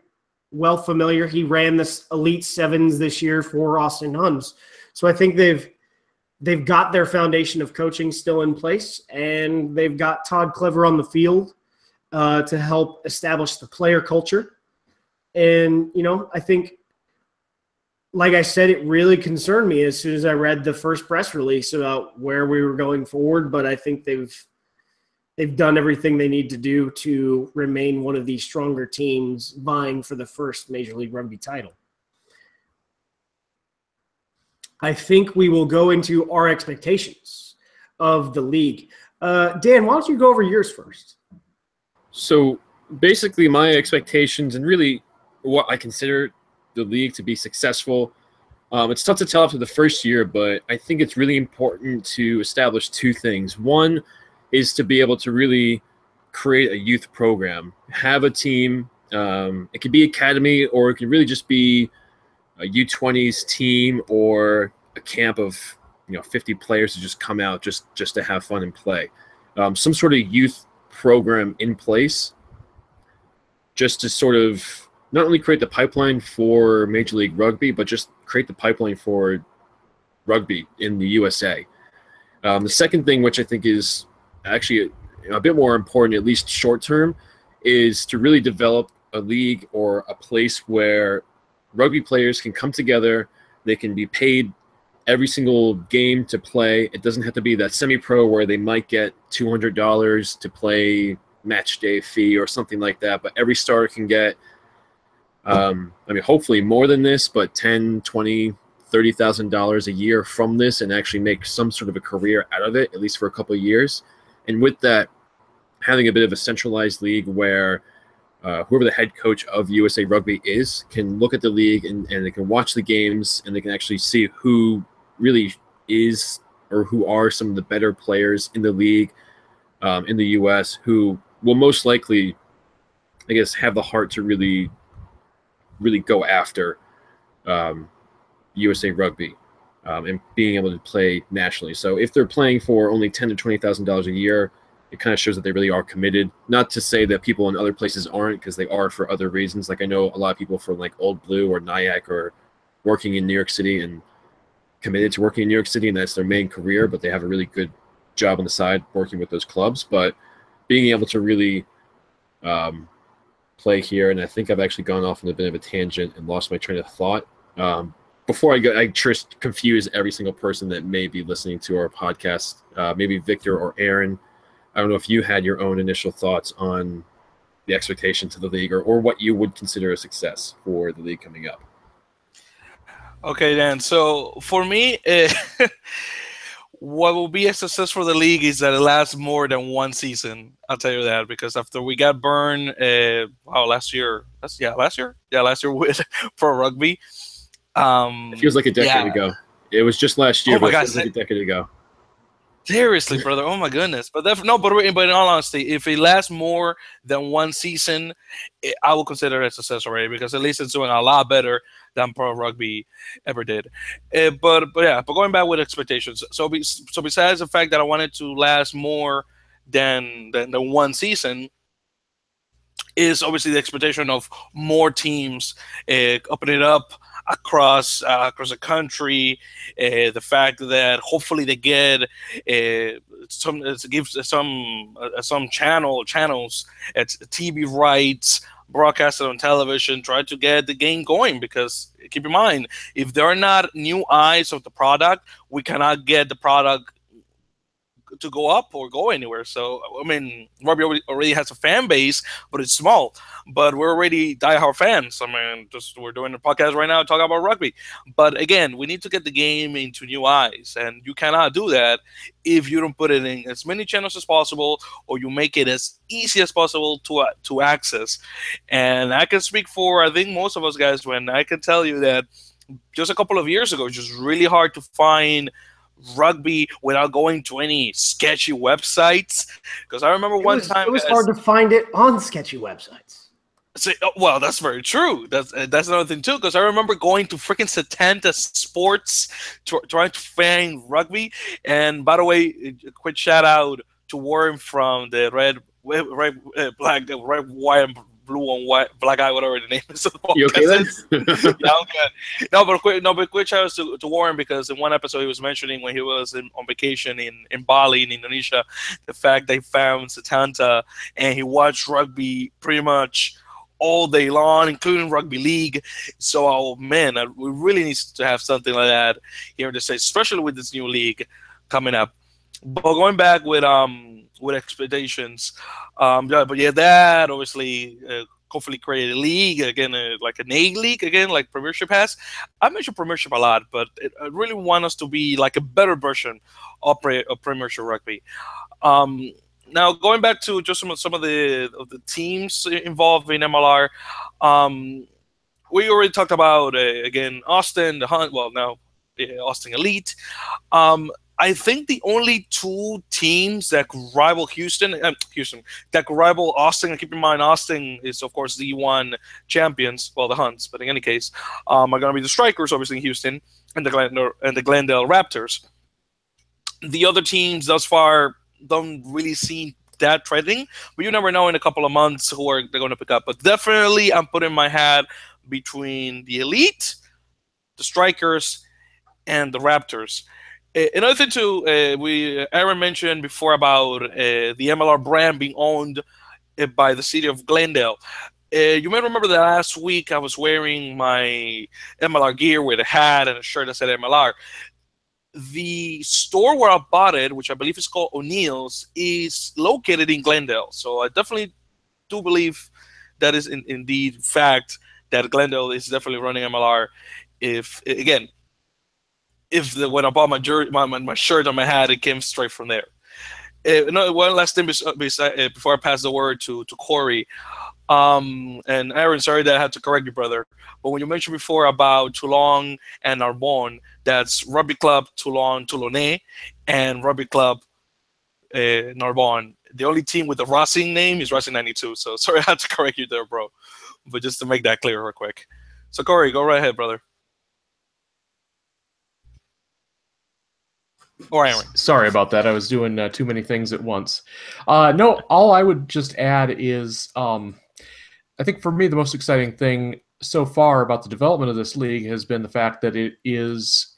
well familiar. He ran this Elite Sevens this year for Austin Huns, so I think they've got their foundation of coaching still in place, and they've got Todd Clever on the field to help establish the player culture. And, I think, like I said, it really concerned me as soon as I read the first press release about where we were going forward, but I think they've done everything they need to do to remain one of these stronger teams vying for the first Major League Rugby title. I think we will go into our expectations of the league. Dan, why don't you go over yours first? So basically my expectations and really what I consider the league to be successful, it's tough to tell after the first year, but I think it's really important to establish two things. One is to be able to really create a youth program, have a team. It could be academy, or it could really just be a U20s team or a camp of 50 players to just come out just to have fun and play. Some sort of youth program in place just to sort of not only create the pipeline for Major League Rugby, but just create the pipeline for rugby in the USA. The second thing, which I think is actually a bit more important, at least short term, is to really develop a league or a place where rugby players can come together. They can be paid every single game to play. It doesn't have to be that semi-pro where they might get $200 to play match day fee or something like that, but every starter can get hopefully more than this, but $10,000, $20,000, $30,000 a year from this, and actually make some sort of a career out of it, at least for a couple of years. And with that, having a bit of a centralized league where whoever the head coach of USA Rugby is can look at the league and they can watch the games and they can actually see who really is or who are some of the better players in the league in the US who will most likely, I guess, have the heart to really go after USA Rugby and being able to play nationally. So if they're playing for only $10,000 to $20,000 a year, it kind of shows that they really are committed. Not to say that people in other places aren't, because they are for other reasons. Like I know a lot of people from like Old Blue or Nyack are working in New York City and committed to working in New York City, and that's their main career, but they have a really good job on the side working with those clubs. But being able to really play here, and I think I've actually gone off on a bit of a tangent and lost my train of thought. Before I go, I just confuse every single person that may be listening to our podcast, maybe Victor or Aaron. I don't know if you had your own initial thoughts on the expectations of the league or what you would consider a success for the league coming up. Okay, Dan. So for me, what will be a success for the league is that it lasts more than one season. I'll tell you that, because after we got burned, last year with pro rugby. It feels like a decade ago. It was just last year, but it feels like a decade ago. Seriously, brother. Oh my goodness. But in all honesty, if it lasts more than one season, I will consider it a success already, because at least it's doing a lot better than pro rugby ever did. But going back with expectations. So besides the fact that I wanted to last more than one season, is obviously the expectation of more teams opening it up across the country. The fact that hopefully they get some channels at TV rights, broadcasted on television, try to get the game going, because keep in mind, if there are not new eyes of the product, we cannot get the product to go up or go anywhere. So I mean, rugby already has a fan base, but it's small. But we're already diehard fans. I mean, we're doing a podcast right now talking about rugby. But again, we need to get the game into new eyes, and you cannot do that if you don't put it in as many channels as possible, or you make it as easy as possible to access. And I can speak for, I think, most of us guys when I can tell you that just a couple of years ago, it's just really hard to find rugby without going to any sketchy websites, because I remember one time it was hard to find it on sketchy websites. Well, that's very true. That's another thing too, because I remember going to freaking Setanta Sports trying to find rugby. And by the way, a quick shout out to Warren from the red, white, and blue and white, black eye, whatever the name is. You okay then? Yeah, I'm good. But quick shout out to Warren, because in one episode he was mentioning when he was on vacation in Bali in Indonesia, the fact they found Setanta and he watched rugby pretty much all day long, including rugby league. So, we really need to have something like that here in the States, especially with this new league coming up. But going back with expectations, that obviously hopefully create a league again, like an A league again, like Premiership has. I mentioned Premiership a lot, but I really want us to be like a better version of Premiership rugby. Now going back to just some of the teams involved in MLR, we already talked about again Austin, the Hunt. Well, now Austin Elite. I think the only two teams that could rival Houston, that could rival Austin, and keep in mind Austin is of course the D1 champions, well the Hunts, but in any case, are going to be the Strikers, obviously in Houston, and the Glendale Raptors. The other teams thus far don't really seem that threatening, but you never know in a couple of months who they're going to pick up. But definitely, I'm putting my hat between the Elite, the Strikers, and the Raptors. Another thing too, Aaron mentioned before about the MLR brand being owned by the city of Glendale. You may remember that last week I was wearing my MLR gear with a hat and a shirt that said MLR. The store where I bought it, which I believe is called O'Neill's, is located in Glendale. So I definitely do believe that is indeed fact that Glendale is definitely running MLR. When I bought my shirt and my hat, it came straight from there. One last thing before I pass the word to Corey. And Aaron, sorry that I had to correct you, brother. But when you mentioned before about Toulon and Narbonne, that's Rugby Club Toulon Toulonnais and Rugby Club Narbonne. The only team with the Racing name is Racing 92. So sorry I had to correct you there, bro. But just to make that clear real quick. So Corey, go right ahead, brother. Or Aaron. Sorry about that. I was doing too many things at once. No, all I would just add is I think for me the most exciting thing so far about the development of this league has been the fact that it is,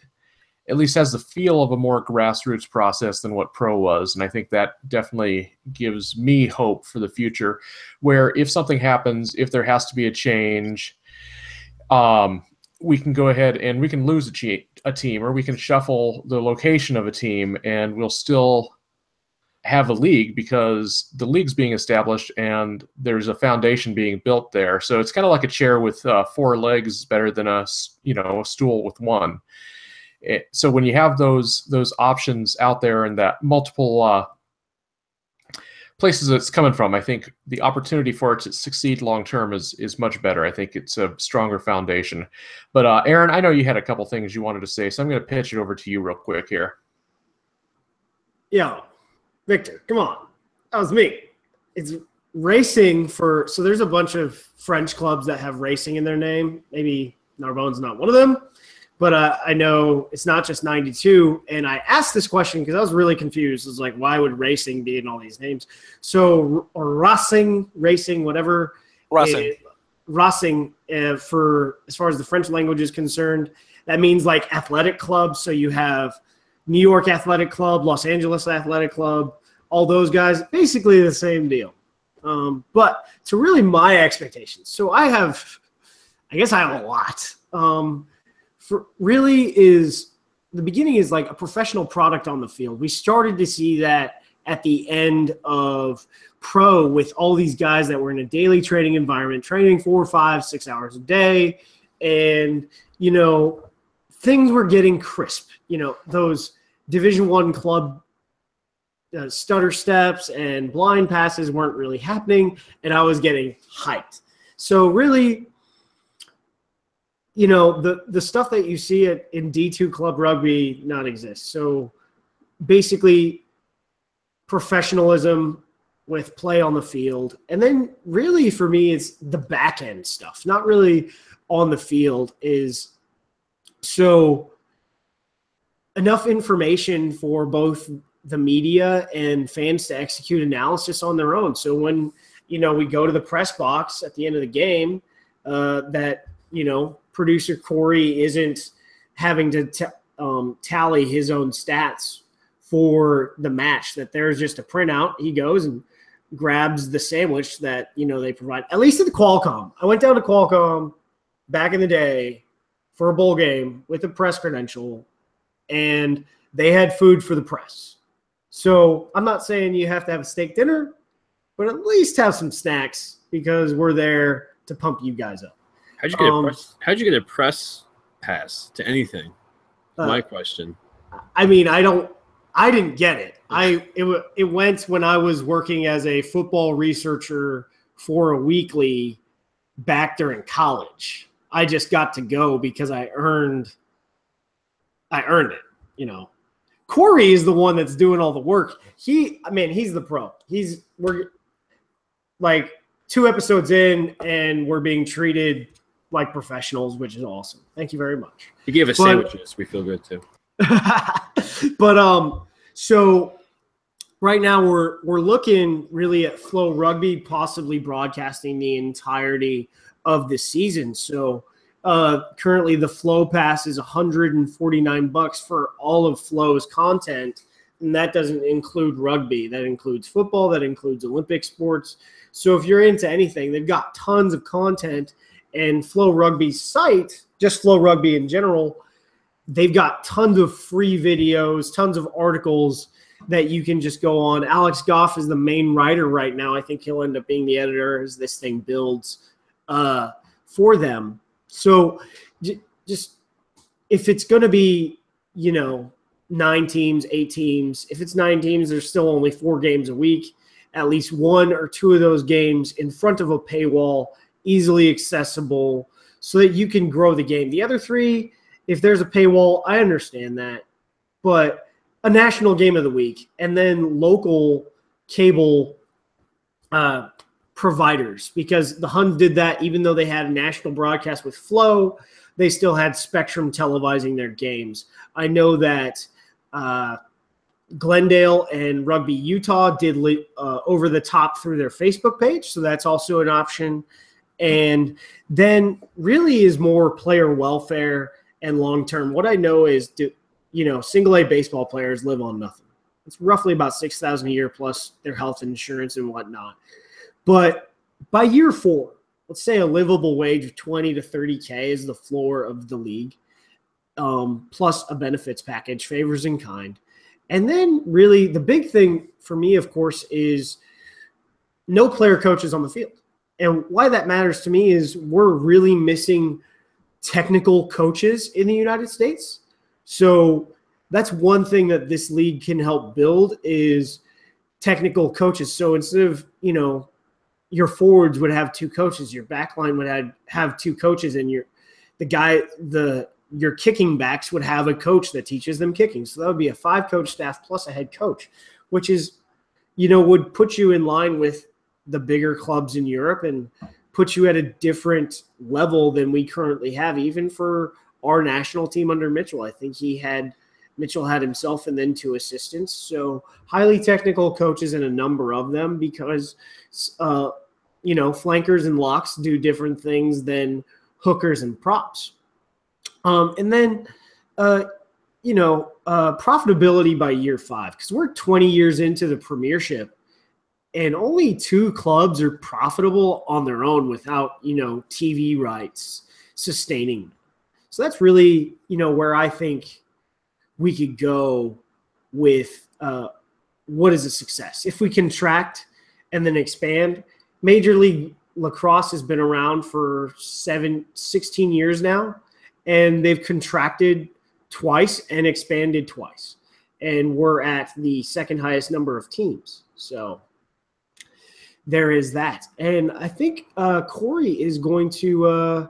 at least has the feel of a more grassroots process than what pro was. And I think that definitely gives me hope for the future, where if something happens, if there has to be a change, we can go ahead and we can lose a team, or we can shuffle the location of a team, and we'll still have a league because the league's being established and there's a foundation being built there. So it's kind of like a chair with 4 legs better than a stool with one. So when you have those options out there and that multiple places it's coming from, I think the opportunity for it to succeed long term is much better. I think it's a stronger foundation. But Aaron, I know you had a couple things you wanted to say, so I'm going to pitch it over to you real quick here. Yeah, Victor, come on, that was me. It's racing so there's a bunch of French clubs that have racing in their name. Maybe Narbonne's not one of them. But I know it's not just 92. And I asked this question because I was really confused. It was like, why would racing be in all these names? So, or racing, whatever. Racing, for as far as the French language is concerned, that means like athletic clubs. So you have New York Athletic Club, Los Angeles Athletic Club, all those guys, basically the same deal. But to really my expectations. So I guess I have a lot. Really is the beginning is like a professional product on the field. We started to see that at the end of pro with all these guys that were in a daily training environment, training 4, 5, 6 hours a day. And, things were getting crisp. Those Division I club stutter steps and blind passes weren't really happening. And I was getting hyped. So really, the stuff that you see in D2 club rugby not exist. So basically professionalism with play on the field. And then really for me, it's the back end stuff, not really on the field, is so enough information for both the media and fans to execute analysis on their own. So when, we go to the press box at the end of the game, producer Corey isn't having to tally his own stats for the match, that there's just a printout. He goes and grabs the sandwich that, they provide, at least at the Qualcomm. I went down to Qualcomm back in the day for a bowl game with a press credential, and they had food for the press. So I'm not saying you have to have a steak dinner, but at least have some snacks because we're there to pump you guys up. How'd you get a press pass to anything? My question. I mean, I didn't get it. It went when I was working as a football researcher for a weekly back during college. I just got to go because I earned it, Corey is the one that's doing all the work. He's the pro. We're like 2 episodes in and we're being treated like professionals, which is awesome. Thank you very much. He gave us sandwiches. We feel good too. But so right now we're looking really at Flow Rugby possibly broadcasting the entirety of the season. So currently the Flow Pass is $149 for all of Flow's content, and that doesn't include rugby. That includes football. That includes Olympic sports. So if you're into anything, they've got tons of content. And Flow Rugby's site, just Flow Rugby in general, they've got tons of free videos, tons of articles that you can just go on. Alex Goff is the main writer right now. I think he'll end up being the editor as this thing builds for them. So just if it's going to be, 9 teams, 8 teams, if it's 9 teams, there's still only 4 games a week. at least one or two of those games in front of a paywall, easily accessible, so that you can grow the game. The other three, if there's a paywall, I understand that. But a national game of the week and then local cable providers, because the Huns did that even though they had a national broadcast with Flow, they still had Spectrum televising their games. I know that Glendale and Rugby Utah did over the top through their Facebook page, so that's also an option. And then really is more player welfare and long-term. What I know is, single A baseball players live on nothing. It's roughly about $6,000 a year plus their health insurance and whatnot. But by year 4, let's say a livable wage of 20 to 30K is the floor of the league, plus a benefits package, favors in kind. And then really the big thing for me, of course, is no player coaches on the field. And why that matters to me is we're really missing technical coaches in the United States. So that's one thing that this league can help build is technical coaches. So instead of, your forwards would have 2 coaches, your back line would have 2 coaches, and your kicking backs would have a coach that teaches them kicking. So that would be a 5-coach staff plus a head coach, which is, would put you in line with the bigger clubs in Europe and put you at a different level than we currently have, even for our national team under Mitchell. I think Mitchell had himself and then 2 assistants. So highly technical coaches and a number of them, because, flankers and locks do different things than hookers and props. And then, profitability by year 5, because we're 20 years into the Premiership and only 2 clubs are profitable on their own without, TV rights sustaining. So that's really, where I think we could go with what is a success. If we contract and then expand, Major League Lacrosse has been around for 16 years now, and they've contracted twice and expanded twice. And we're at the second highest number of teams. So there is that. And I think Corey is going to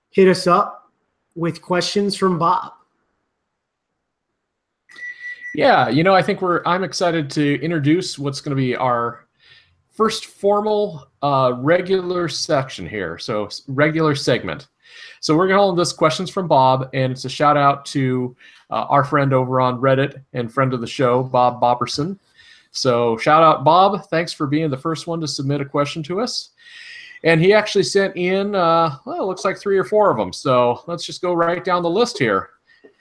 hit us up with questions from Bob. Yeah, I think I'm excited to introduce what's going to be our first formal regular section here. So regular segment. So we're going to call this questions from Bob, and it's a shout out to our friend over on Reddit and friend of the show, Bob Bobberson. So shout out, Bob. Thanks for being the first one to submit a question to us. And he actually sent in, it looks like 3 or 4 of them. So let's just go right down the list here.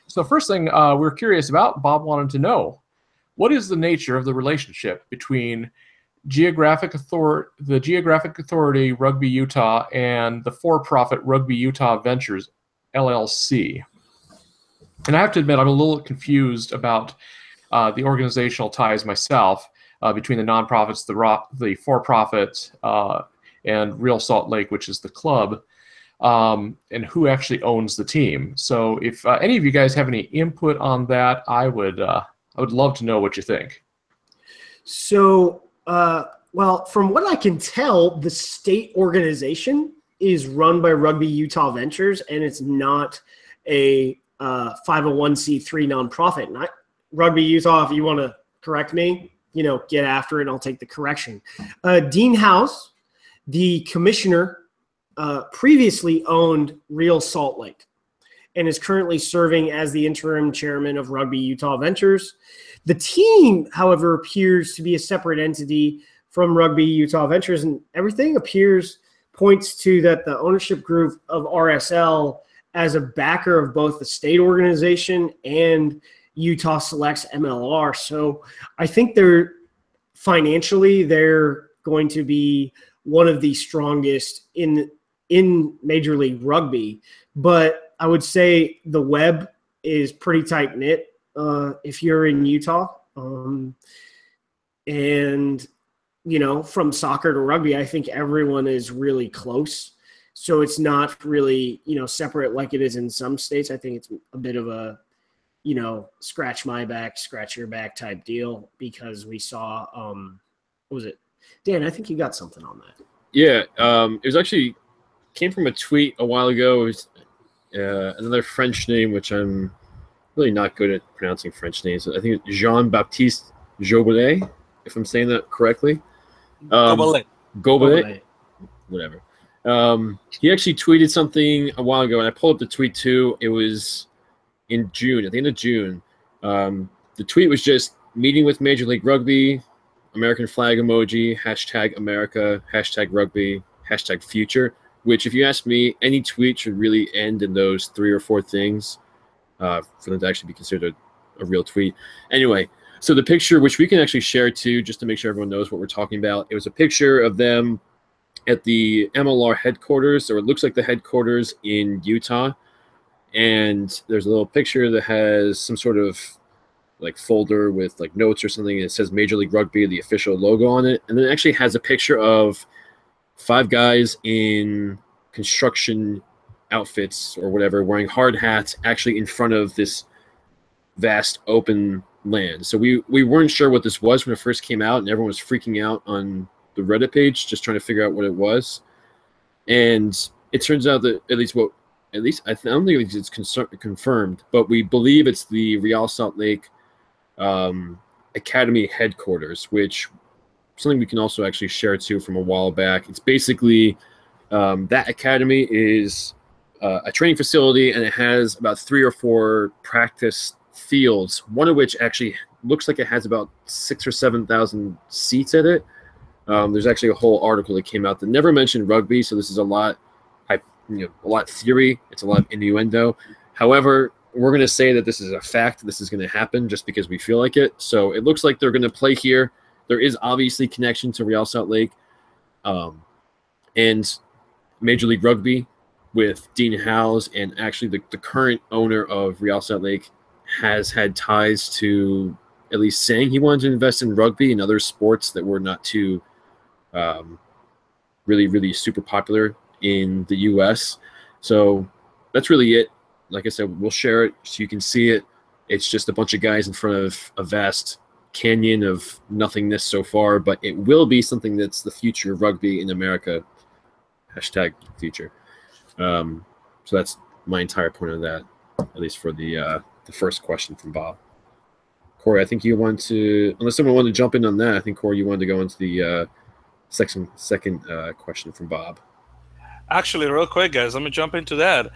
So first thing we're curious about, Bob wanted to know, what is the nature of the relationship between the Geographic Authority Rugby Utah and the for-profit Rugby Utah Ventures LLC? And I have to admit, I'm a little confused about the organizational ties myself between the nonprofits, the for-profit, and Real Salt Lake, which is the club, and who actually owns the team. So if any of you guys have any input on that, I would love to know what you think. So, well, from what I can tell, the state organization is run by Rugby Utah Ventures, and it's not a 501c3 nonprofit. Not Rugby Utah, if you want to correct me, get after it and I'll take the correction. Dean House, the commissioner, previously owned Real Salt Lake and is currently serving as the interim chairman of Rugby Utah Ventures. The team, however, appears to be a separate entity from Rugby Utah Ventures, and everything points to that the ownership group of RSL as a backer of both the state organization and Utah Selects MLR. So I think they're going to be one of the strongest in Major League Rugby. But I would say the web is pretty tight knit if you're in Utah. And from soccer to rugby, I think everyone is really close. So it's not really, separate like it is in some states. I think it's a bit of a, scratch my back, scratch your back type deal, because we saw, Dan, I think you got something on that. Yeah, it was actually came from a tweet a while ago. It was another French name, which I'm really not good at pronouncing French names. I think it's Jean-Baptiste Jobelet, if I'm saying that correctly. Gobelet, whatever. He actually tweeted something a while ago, and I pulled up the tweet too. It was in June, at the end of June. The tweet was just meeting with Major League Rugby, American flag emoji, hashtag America, hashtag rugby, hashtag future, which if you ask me, any tweet should really end in those 3 or 4 things for them to actually be considered a real tweet. Anyway, so the picture, which we can actually share too, just to make sure everyone knows what we're talking about, it was a picture of them at the MLR headquarters, or it looks like the headquarters in Utah. And there's a little picture that has some sort of like folder with like notes or something. It says Major League Rugby, the official logo on it. And then it actually has a picture of 5 guys in construction outfits or whatever, wearing hard hats, actually in front of this vast open land. So we weren't sure what this was when it first came out, and everyone was freaking out on the Reddit page, just trying to figure out what it was. And it turns out that at least I don't think it's confirmed, but we believe it's the Real Salt Lake Academy headquarters, which something we can also actually share too from a while back. It's basically that academy is a training facility, and it has about 3 or 4 practice fields, one of which actually looks like it has about 6,000 or 7,000 seats at it. There's actually a whole article that came out that never mentioned rugby, so this is a lot theory. It's a lot of innuendo. However, we're going to say that this is a fact. This is going to happen just because we feel like it. So it looks like they're going to play here. There is obviously connection to Real Salt Lake and Major League Rugby with Dean Howes, and actually the current owner of Real Salt Lake has had ties to at least saying he wanted to invest in rugby and other sports that were not too really super popular in the US. So that's really it. Like I said, we'll share it so you can see it. It's just a bunch of guys in front of a vast canyon of nothingness so far, but it will be something that's the future of rugby in America. Hashtag future. So that's my entire point on that, at least for the first question from Bob. Corey, I think you want to, unless someone wanted to jump in on that, I think, Corey, you wanted to go into the second question from Bob. Actually, real quick, guys, let me jump into that.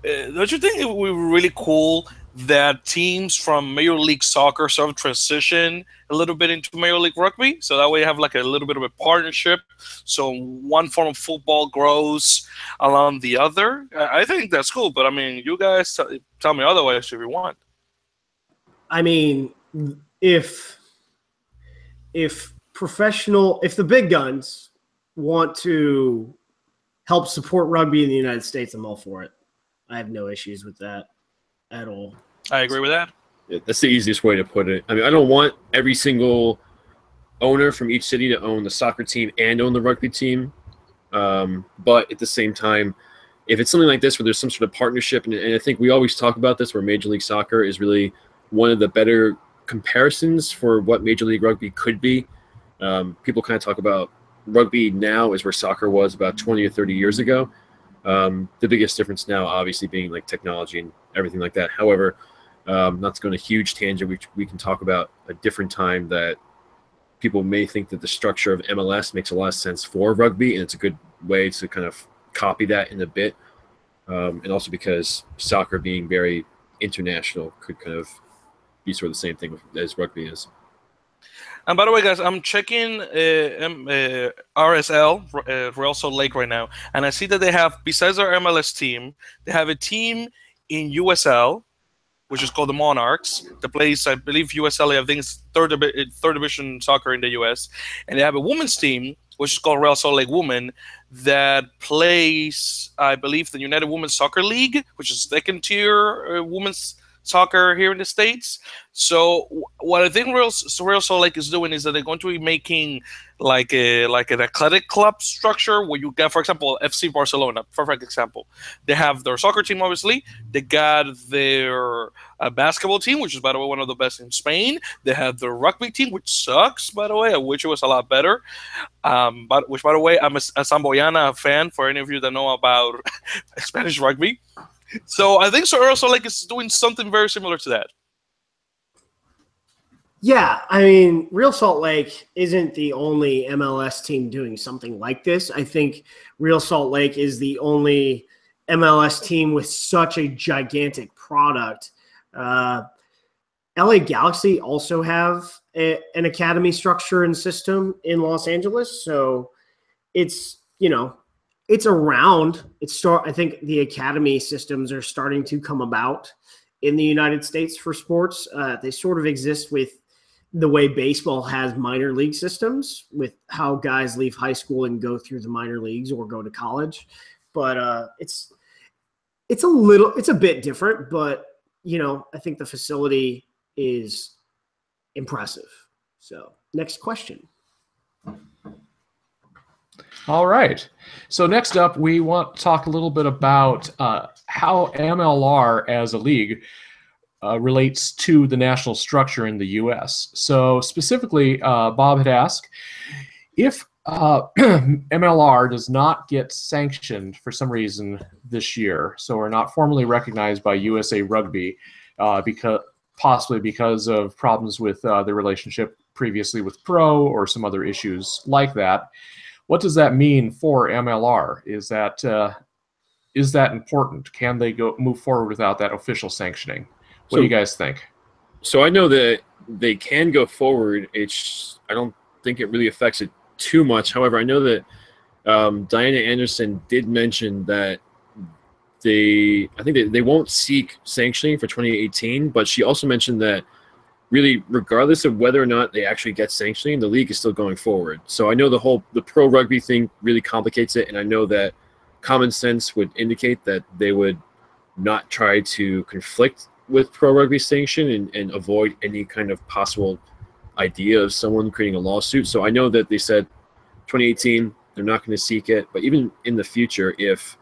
Don't you think it would be really cool that teams from Major League Soccer sort of transition a little bit into Major League Rugby? So that way you have like a little bit of a partnership. So one form of football grows along the other. I think that's cool. But I mean, you guys tell me otherwise if you want. I mean, if the big guns want to help support rugby in the United States, I'm all for it. I have no issues with that at all. I agree with that. Yeah, that's the easiest way to put it. I mean, I don't want every single owner from each city to own the soccer team and own the rugby team. But at the same time, if it's something like this where there's some sort of partnership, and I think we always talk about this, where Major League Soccer is really one of the better comparisons for what Major League Rugby could be. People kind of talk about rugby now is where soccer was about 20 or 30 years ago. The biggest difference now obviously being like technology and everything like that. However, not to go on a huge tangent, which we can talk about a different time, that people may think that the structure of MLS makes a lot of sense for rugby, and it's a good way to kind of copy that in a bit. And also because soccer being very international could kind of be sort of the same thing as rugby is. And by the way, guys, I'm checking RSL, Real Salt Lake, right now, and I see that they have, besides their MLS team, they have a team in USL, which is called the Monarchs, that plays, I believe, USL, I think it's third division soccer in the US, and they have a women's team, which is called Real Salt Lake Women, that plays, I believe, the United Women's Soccer League, which is second-tier women's soccer here in the States. So what I think Real Salt Lake is doing is that they're going to be making like an athletic club structure where you get, for example, FC Barcelona, perfect example. They have their soccer team, obviously. They got their basketball team, which is, by the way, one of the best in Spain. They have their rugby team, which sucks, by the way. I wish it was a lot better. But which, by the way, I'm a Samboyana fan, for any of you that know about Spanish rugby. So I think Real Salt Lake is doing something very similar to that. Yeah, I mean, Real Salt Lake isn't the only MLS team doing something like this. I think Real Salt Lake is the only MLS team with such a gigantic product. LA Galaxy also have an academy structure and system in Los Angeles, so it's, you know, it's around. I think the academy systems are starting to come about in the United States for sports. They sort of exist with the way baseball has minor league systems, with how guys leave high school and go through the minor leagues or go to college. But it's a bit different, but, you know, I think the facility is impressive. So next question. All right. So next up, we want to talk a little bit about how MLR as a league relates to the national structure in the U.S. So specifically, Bob had asked if MLR does not get sanctioned for some reason this year, so we're not formally recognized by USA Rugby, possibly because of problems with the relationship previously with Pro or some other issues like that. What does that mean for MLR? Is that important? Can they move forward without that official sanctioning? What do you guys think? So I know that they can go forward. I don't think it really affects it too much. However, I know that Diana Anderson did mention that I think they won't seek sanctioning for 2018, but she also mentioned that really, regardless of whether or not they actually get sanctioning, the league is still going forward. So I know the pro rugby thing really complicates it, and I know that common sense would indicate that they would not try to conflict with pro rugby sanction and avoid any kind of possible idea of someone creating a lawsuit. So I know that they said 2018 they're not going to seek it, but even in the future, if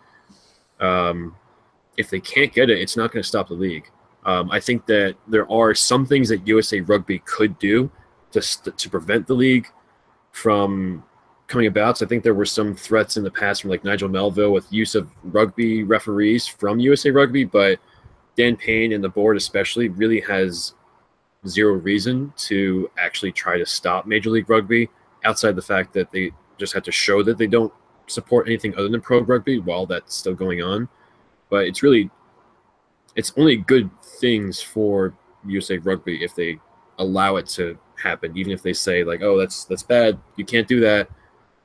they can't get it, it's not going to stop the league. I think that there are some things that USA Rugby could do to prevent the league from coming about. So I think there were some threats in the past from like Nigel Melville with use of rugby referees from USA Rugby, but Dan Payne and the board especially really has zero reason to actually try to stop Major League Rugby outside the fact that they just have to show that they don't support anything other than pro rugby while that's still going on. But it's only good things for USA Rugby if they allow it to happen, even if they say like, oh, that's bad, you can't do that,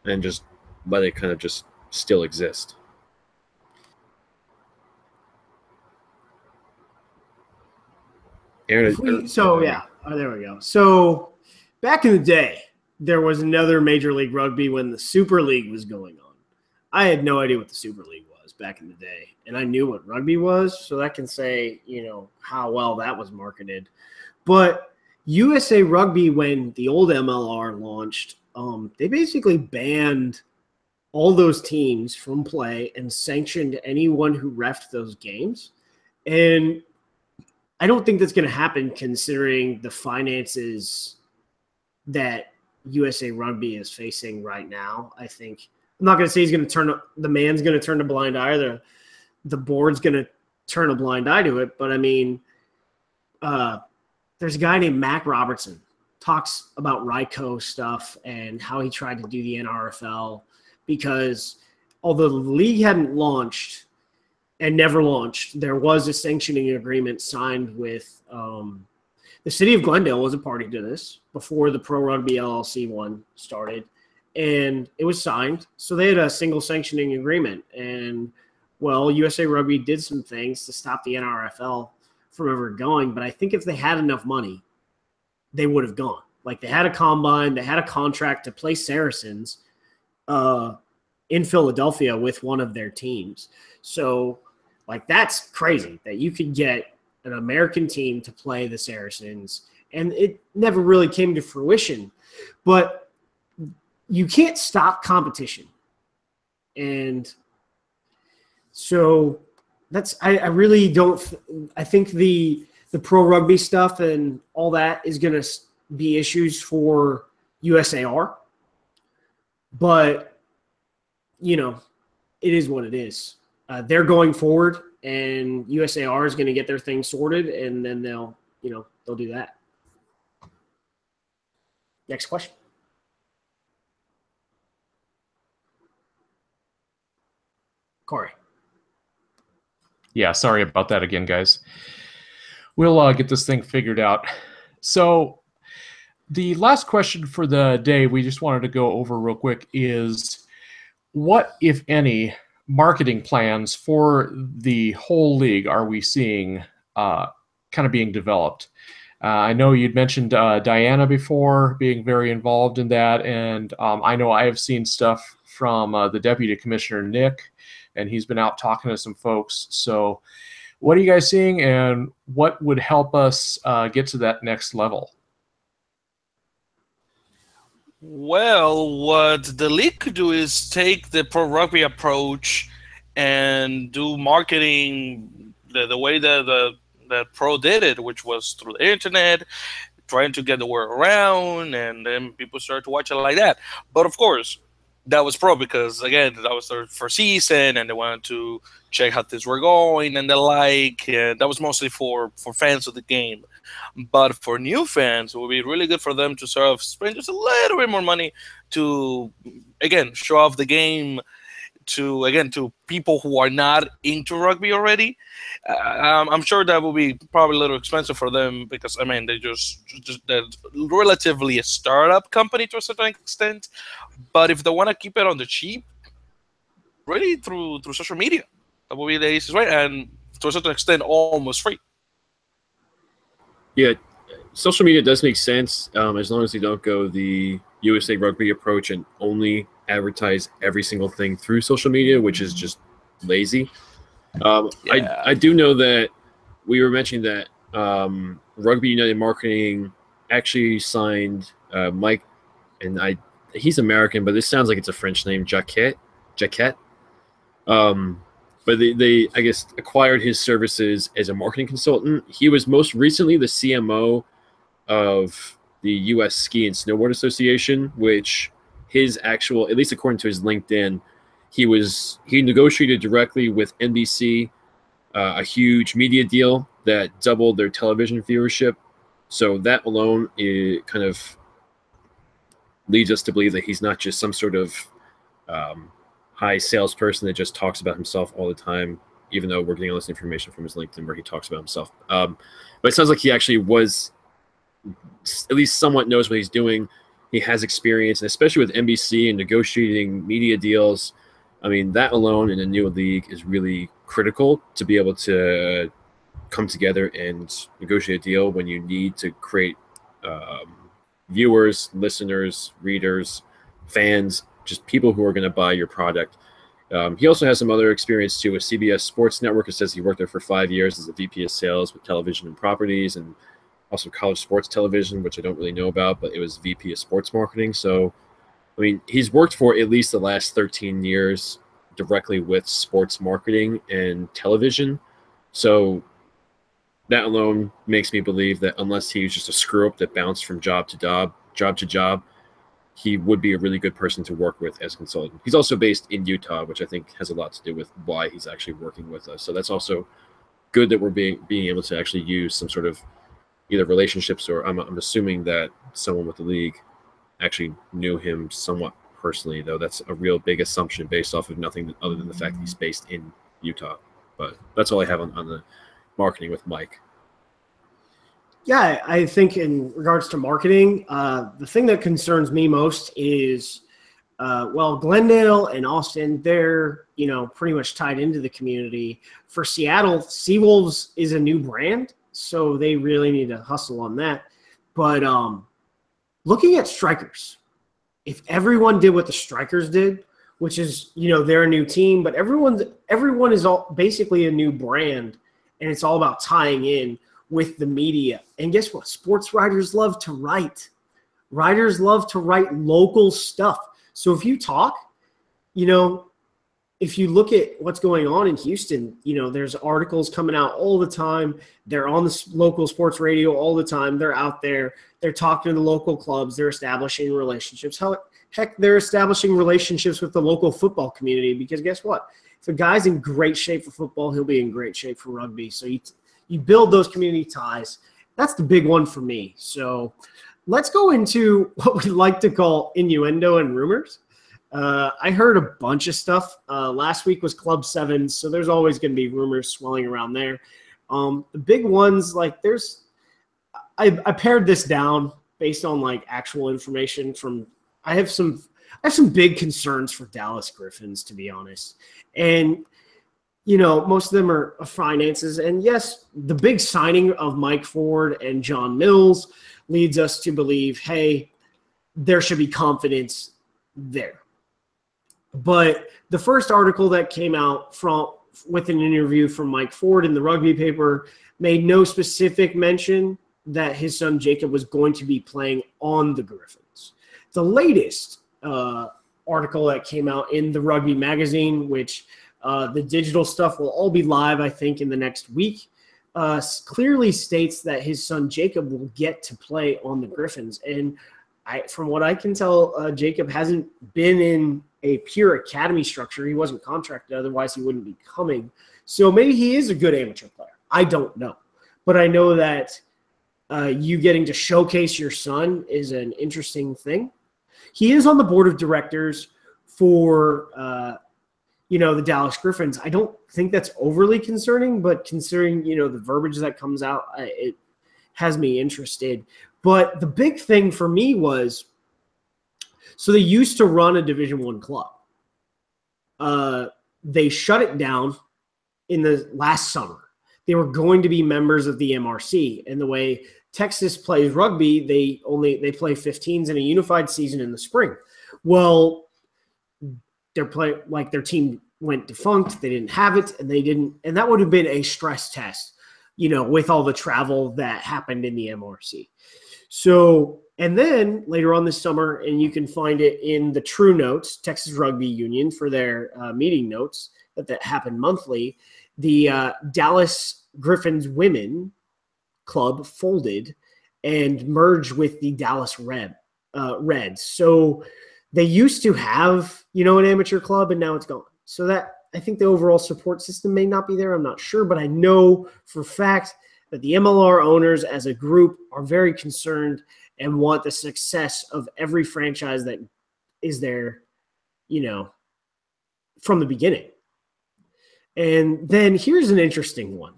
and just let it kind of just still exist. There we go. So back in the day, there was another Major League Rugby when the Super League was going on. I had no idea what the Super League was back in the day, and I knew what rugby was, so that can say, you know, how well that was marketed. But USA Rugby, when the old MLR launched, they basically banned all those teams from play and sanctioned anyone who reffed those games. And I don't think that's going to happen considering the finances that USA Rugby is facing right now. I think I'm not going to say the man's going to turn a blind eye, or the board's going to turn a blind eye to it. But I mean, there's a guy named Mac Robertson talks about RICO stuff and how he tried to do the NRFL, because although the league hadn't launched and never launched, there was a sanctioning agreement signed with the city of Glendale was a party to this before the Pro Rugby LLC one started, and it was signed. So they had a single sanctioning agreement, and well, USA Rugby did some things to stop the NRFL from ever going. But I think if they had enough money, they would have gone. Like, they had a combine, they had a contract to play Saracens in Philadelphia with one of their teams. So, like, that's crazy that you could get an American team to play the Saracens, and it never really came to fruition. But you can't stop competition. And so I really don't – I think the pro rugby stuff and all that is going to be issues for USAR. But, you know, it is what it is. They're going forward, and USAR is going to get their thing sorted, and then they'll do that. Next question. Corey. Yeah, sorry about that again, guys. We'll get this thing figured out. So the last question for the day we just wanted to go over real quick is what, if any, marketing plans for the whole league are we seeing kind of being developed? I know you'd mentioned Diana before being very involved in that, and I know I have seen stuff from the Deputy Commissioner, Nick, and he's been out talking to some folks. So what are you guys seeing, and what would help us get to that next level? Well, what the league could do is take the pro rugby approach and do marketing the way that pro did it, which was through the internet, trying to get the word around, and then people started to watch it like that. But of course, that was pro because, again, that was their first season, and they wanted to check how things were going and the like. And that was mostly for fans of the game. But for new fans, it would be really good for them to sort of spend just a little bit more money to, again, show off the game to people who are not into rugby already. I'm sure that will be probably a little expensive for them because, I mean, they're they're relatively a startup company to a certain extent. But if they want to keep it on the cheap, really through social media, that will be the easiest way, and to a certain extent, almost free. Yeah, social media does make sense as long as you don't go the USA Rugby approach and only advertise every single thing through social media, which is just lazy. I do know that we were mentioning that Rugby United Marketing actually signed Mike, and he's American, but this sounds like it's a French name, Jacquet. But they I guess acquired his services as a marketing consultant. He was most recently the CMO of the U.S. Ski and Snowboard Association, which his actual, at least according to his LinkedIn, he negotiated directly with NBC, a huge media deal that doubled their television viewership. So that alone kind of leads us to believe that he's not just some sort of high salesperson that just talks about himself all the time, even though we're getting all this information from his LinkedIn where he talks about himself. But it sounds like he actually was, at least somewhat knows what he's doing. He has experience, and especially with NBC and negotiating media deals. I mean, that alone in a new league is really critical to be able to come together and negotiate a deal when you need to create viewers, listeners, readers, fans, just people who are going to buy your product. He also has some other experience too with CBS Sports Network. It says he worked there for 5 years as a VP of sales with television and properties, and also college sports television, which I don't really know about, but it was VP of sports marketing. So, I mean, he's worked for at least the last 13 years directly with sports marketing and television. So that alone makes me believe that unless he was just a screw up that bounced from job to job, he would be a really good person to work with as a consultant. He's also based in Utah, which I think has a lot to do with why he's actually working with us. So that's also good that we're being able to actually use some sort of either relationships, or I'm assuming that someone with the league actually knew him somewhat personally, though that's a real big assumption based off of nothing other than the fact that he's based in Utah. But that's all I have on the marketing with Mike. Yeah, I think in regards to marketing, the thing that concerns me most is, Glendale and Austin, they're, pretty much tied into the community. For Seattle, Seawolves is a new brand, so they really need to hustle on that. But looking at Strikers, if everyone did what the Strikers did, which is, they're a new team, but everyone is all basically a new brand, and it's all about tying in with the media. And guess what? Sports writers love to write. Writers love to write local stuff. So if you talk, if you look at what's going on in Houston, there's articles coming out all the time. They're on the local sports radio all the time. They're out there. They're talking to the local clubs. They're establishing relationships. Heck, they're establishing relationships with the local football community, because guess what? If a guy's in great shape for football, he'll be in great shape for rugby. So you build those community ties. That's the big one for me. So let's go into what we like to call innuendo and rumors. I heard a bunch of stuff. Last week was Club 7, so there's always going to be rumors swelling around there. The big ones, I pared this down based on actual information from. I have some big concerns for Dallas Griffins, to be honest, and most of them are finances. And yes, the big signing of Mike Ford and John Mills leads us to believe, hey, there should be confidence there. But the first article that came out with an interview from Mike Ford in the rugby paper made no specific mention that his son Jacob was going to be playing on the Griffins. The latest article that came out in the rugby magazine, which the digital stuff will all be live, I think, in the next week, clearly states that his son Jacob will get to play on the Griffins. And from what I can tell, Jacob hasn't been in a pure academy structure. He wasn't contracted, otherwise he wouldn't be coming. So maybe he is a good amateur player. I don't know. But I know that you getting to showcase your son is an interesting thing. He is on the board of directors for, the Dallas Griffins. I don't think that's overly concerning, but considering, the verbiage that comes out, it has me interested. But the big thing for me was, so they used to run a Division I club. They shut it down in the last summer. They were going to be members of the MRC, and the way Texas plays rugby, they play 15s in a unified season in the spring. Well, their team went defunct. They didn't have it, and that would have been a stress test, with all the travel that happened in the MRC. So, and then later on this summer, and you can find it in the True Notes, Texas Rugby Union, for their meeting notes that happen monthly, the Dallas Griffins Women Club folded and merged with the Dallas Reds. So they used to have, an amateur club, and now it's gone. So that, I think the overall support system may not be there. I'm not sure, but I know for a fact that the MLR owners as a group are very concerned and want the success of every franchise that is there, from the beginning. And then here's an interesting one.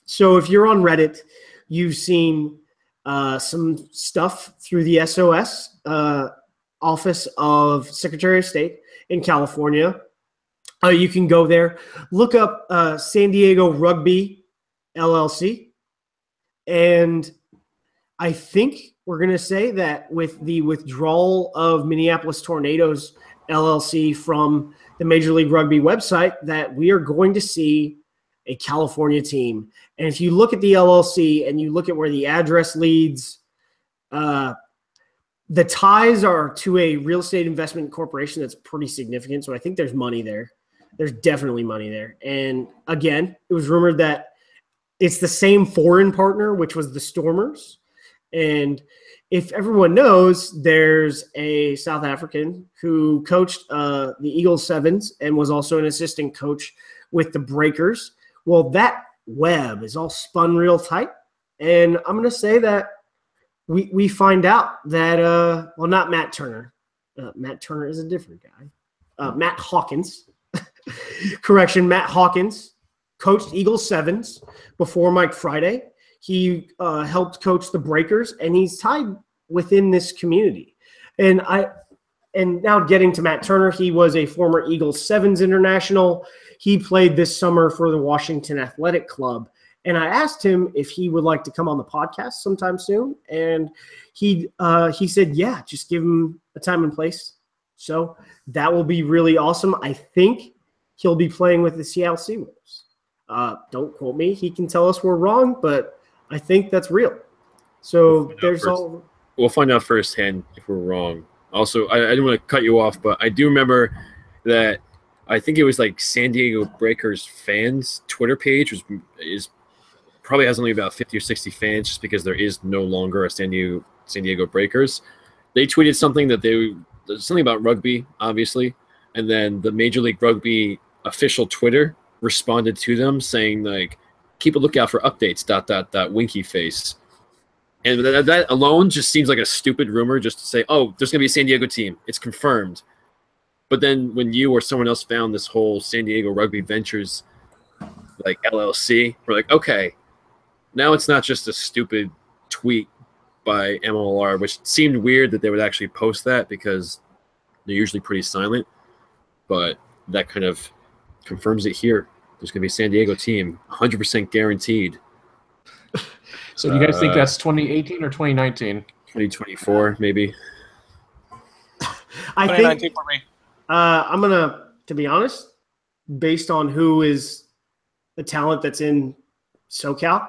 So if you're on Reddit, you've seen some stuff through the SOS Office of Secretary of State in California. You can go there, look up San Diego Rugby LLC. And I think we're going to say that with the withdrawal of Minneapolis Tornadoes LLC from the Major League Rugby website, that we are going to see a California team. And if you look at the LLC and you look at where the address leads, the ties are to a real estate investment corporation that's pretty significant. So I think there's money there. There's definitely money there. And again, it was rumored that it's the same foreign partner, which was the Stormers. And if everyone knows, there's a South African who coached the Eagles Sevens and was also an assistant coach with the Breakers. Well, that web is all spun real tight. And I'm going to say that we find out that, not Matt Turner. Matt Turner is a different guy. Matt Hawkins. Correction, Matt Hawkins coached Eagles Sevens before Mike Friday. He helped coach the Breakers, and he's tied within this community. And now getting to Matt Turner, he was a former Eagles Sevens international. He played this summer for the Washington Athletic Club. And I asked him if he would like to come on the podcast sometime soon. And he said, yeah, just give him a time and place. So that will be really awesome. I think he'll be playing with the Seattle Seawolves. Don't quote me. He can tell us we're wrong, but I think that's real. So there's all. We'll find out firsthand if we're wrong. Also, I didn't want to cut you off, but I do remember that I think it was like San Diego Breakers fans Twitter page is probably has only about 50 or 60 fans, just because there is no longer a San Diego Breakers. They tweeted something something about rugby, obviously, and then the Major League Rugby official Twitter responded to them saying, like, keep a lookout for updates, ... winky face. And that alone just seems like a stupid rumor, just to say, oh, there's going to be a San Diego team. It's confirmed. But then when you or someone else found this whole San Diego Rugby Ventures, like, LLC, we're like, okay, now it's not just a stupid tweet by MLR, which seemed weird that they would actually post that because they're usually pretty silent. But that kind of confirms it here. There's going to be a San Diego team, 100% guaranteed. So do you guys think that's 2018 or 2019? 2024, maybe. I 2019 think for me. I'm gonna, to be honest, based on who is the talent that's in SoCal,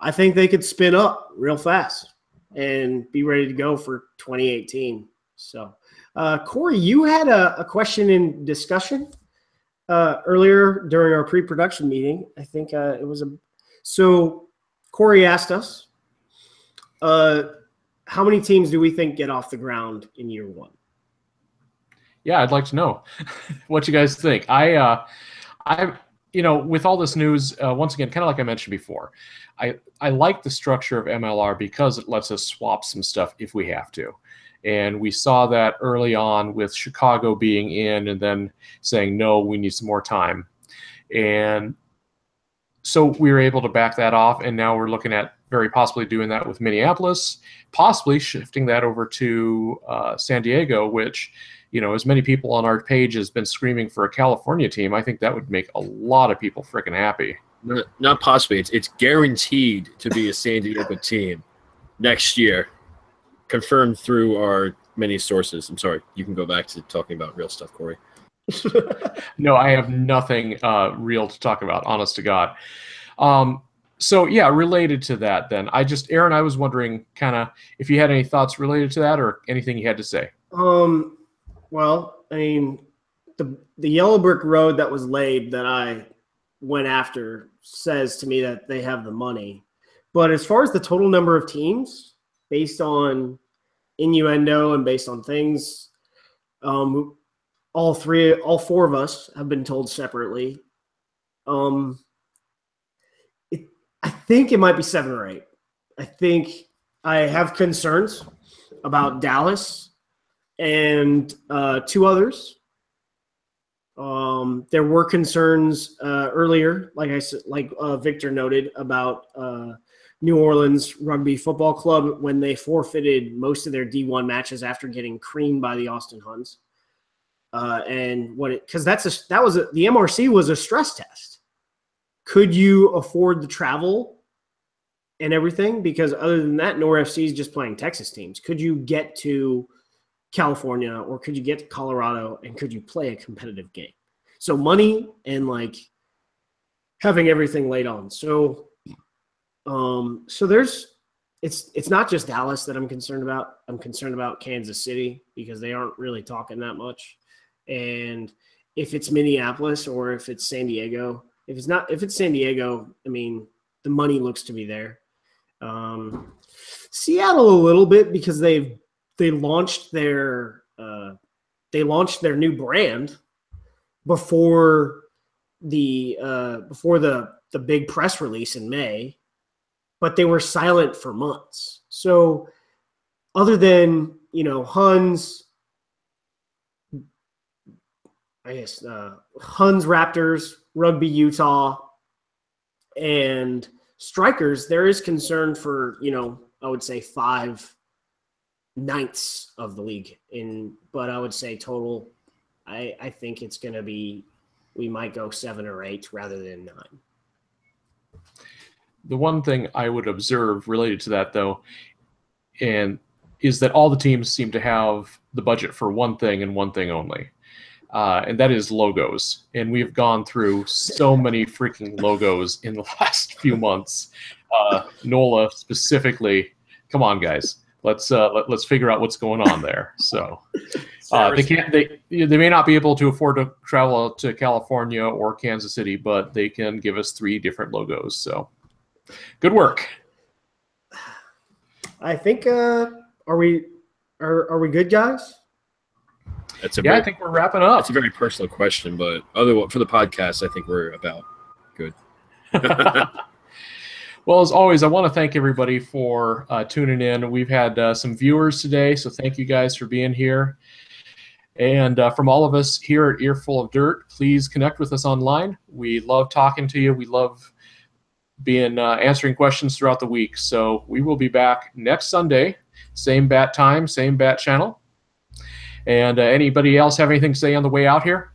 I think they could spin up real fast and be ready to go for 2018. So, Corey, you had a question in discussion earlier during our pre-production meeting. I think it was so Corey asked us, how many teams do we think get off the ground in year one? Yeah, I'd like to know what you guys think. I with all this news, once again, kind of like I mentioned before, I like the structure of MLR because it lets us swap some stuff if we have to. And we saw that early on with Chicago being in and then saying, no, we need some more time. And so we were able to back that off, and now we're looking at very possibly doing that with Minneapolis, possibly shifting that over to San Diego, which, as many people on our page has been screaming for a California team, I think that would make a lot of people freaking happy. Not possibly. It's guaranteed to be a San Diego team next year, confirmed through our many sources. I'm sorry, you can go back to talking about real stuff, Corey. No, I have nothing real to talk about, honest to God. So yeah, related to that then, Aaron, I was wondering kind of if you had any thoughts related to that or anything you had to say. Well, I mean, the yellow brick road that was laid that I went after says to me that they have the money. But as far as the total number of teams, based on Innuendo and based on things, all four of us have been told separately. I think it might be 7 or 8. I think I have concerns about Dallas and 2 others. There were concerns earlier, like I said, Victor noted, about New Orleans Rugby Football Club when they forfeited most of their D1 matches after getting creamed by the Austin Huns. Because the MRC was a stress test. Could you afford the travel and everything? Because other than that, Nor FC is just playing Texas teams. Could you get to California or could you get to Colorado and could you play a competitive game? So money and having everything laid on. So it's not just Dallas that I'm concerned about. I'm concerned about Kansas City because they aren't really talking that much. And if it's Minneapolis or if it's San Diego, if it's San Diego, I mean, the money looks to be there. Seattle a little bit because they launched their new brand before the big press release in May, but they were silent for months. So other than, Huns, Huns, Raptors, Rugby Utah, and Strikers, there is concern for, I would say 5 ninths of the league but I would say total, I think it's going to be, we might go 7 or 8 rather than 9. The one thing I would observe related to that, though, is that all the teams seem to have the budget for one thing and one thing only. and that is logos. And we've gone through so many freaking logos in the last few months. NOLA specifically, come on, guys. Let's figure out what's going on there. So they may not be able to afford to travel to California or Kansas City, but they can give us 3 different logos. So good work. I think are we good, guys? I think we're wrapping up. It's a very personal question, but for the podcast, I think we're about good. Well, as always, I want to thank everybody for tuning in. We've had some viewers today, so thank you guys for being here. And from all of us here at Earful of Dirt, please connect with us online. We love talking to you. We love being answering questions throughout the week. So we will be back next Sunday, same bat time, same bat channel. And anybody else have anything to say on the way out here?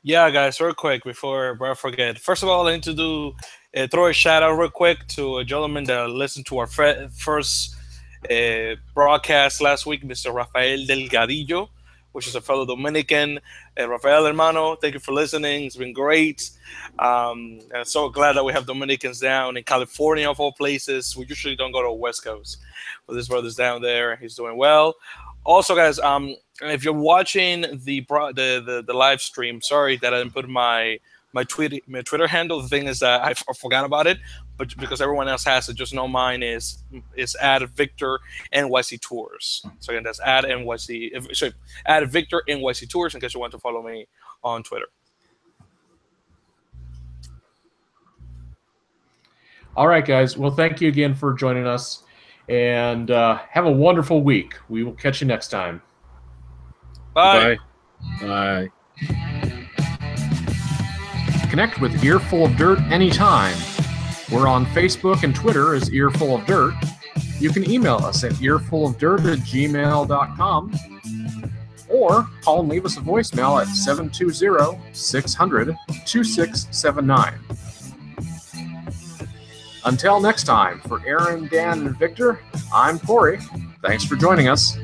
Yeah, guys, real quick before I forget. First of all, I need to throw a shout out real quick to a gentleman that listened to our first broadcast last week, Mr. Rafael Delgadillo, which is a fellow Dominican. Rafael, hermano, thank you for listening. It's been great. I'm so glad that we have Dominicans down in California, of all places. We usually don't go to the West Coast, but this brother's down there. He's doing well. Also, guys, if you're watching the live stream, sorry that I didn't put my Twitter handle. The thing is that I forgot about it, but because everyone else has it, just know mine is at Victor NYC Tours. So again, that's at NYC. At Victor NYC Tours in case you want to follow me on Twitter. All right, guys. Well, thank you again for joining us, and have a wonderful week. We will catch you next time. Bye. Bye. Connect with Earful of Dirt anytime. We're on Facebook and Twitter as Earful of Dirt. You can email us at earfulofdirt@gmail.com or call and leave us a voicemail at 720-600-2679. Until next time, for Aaron, Dan, and Victor, I'm Corey. Thanks for joining us.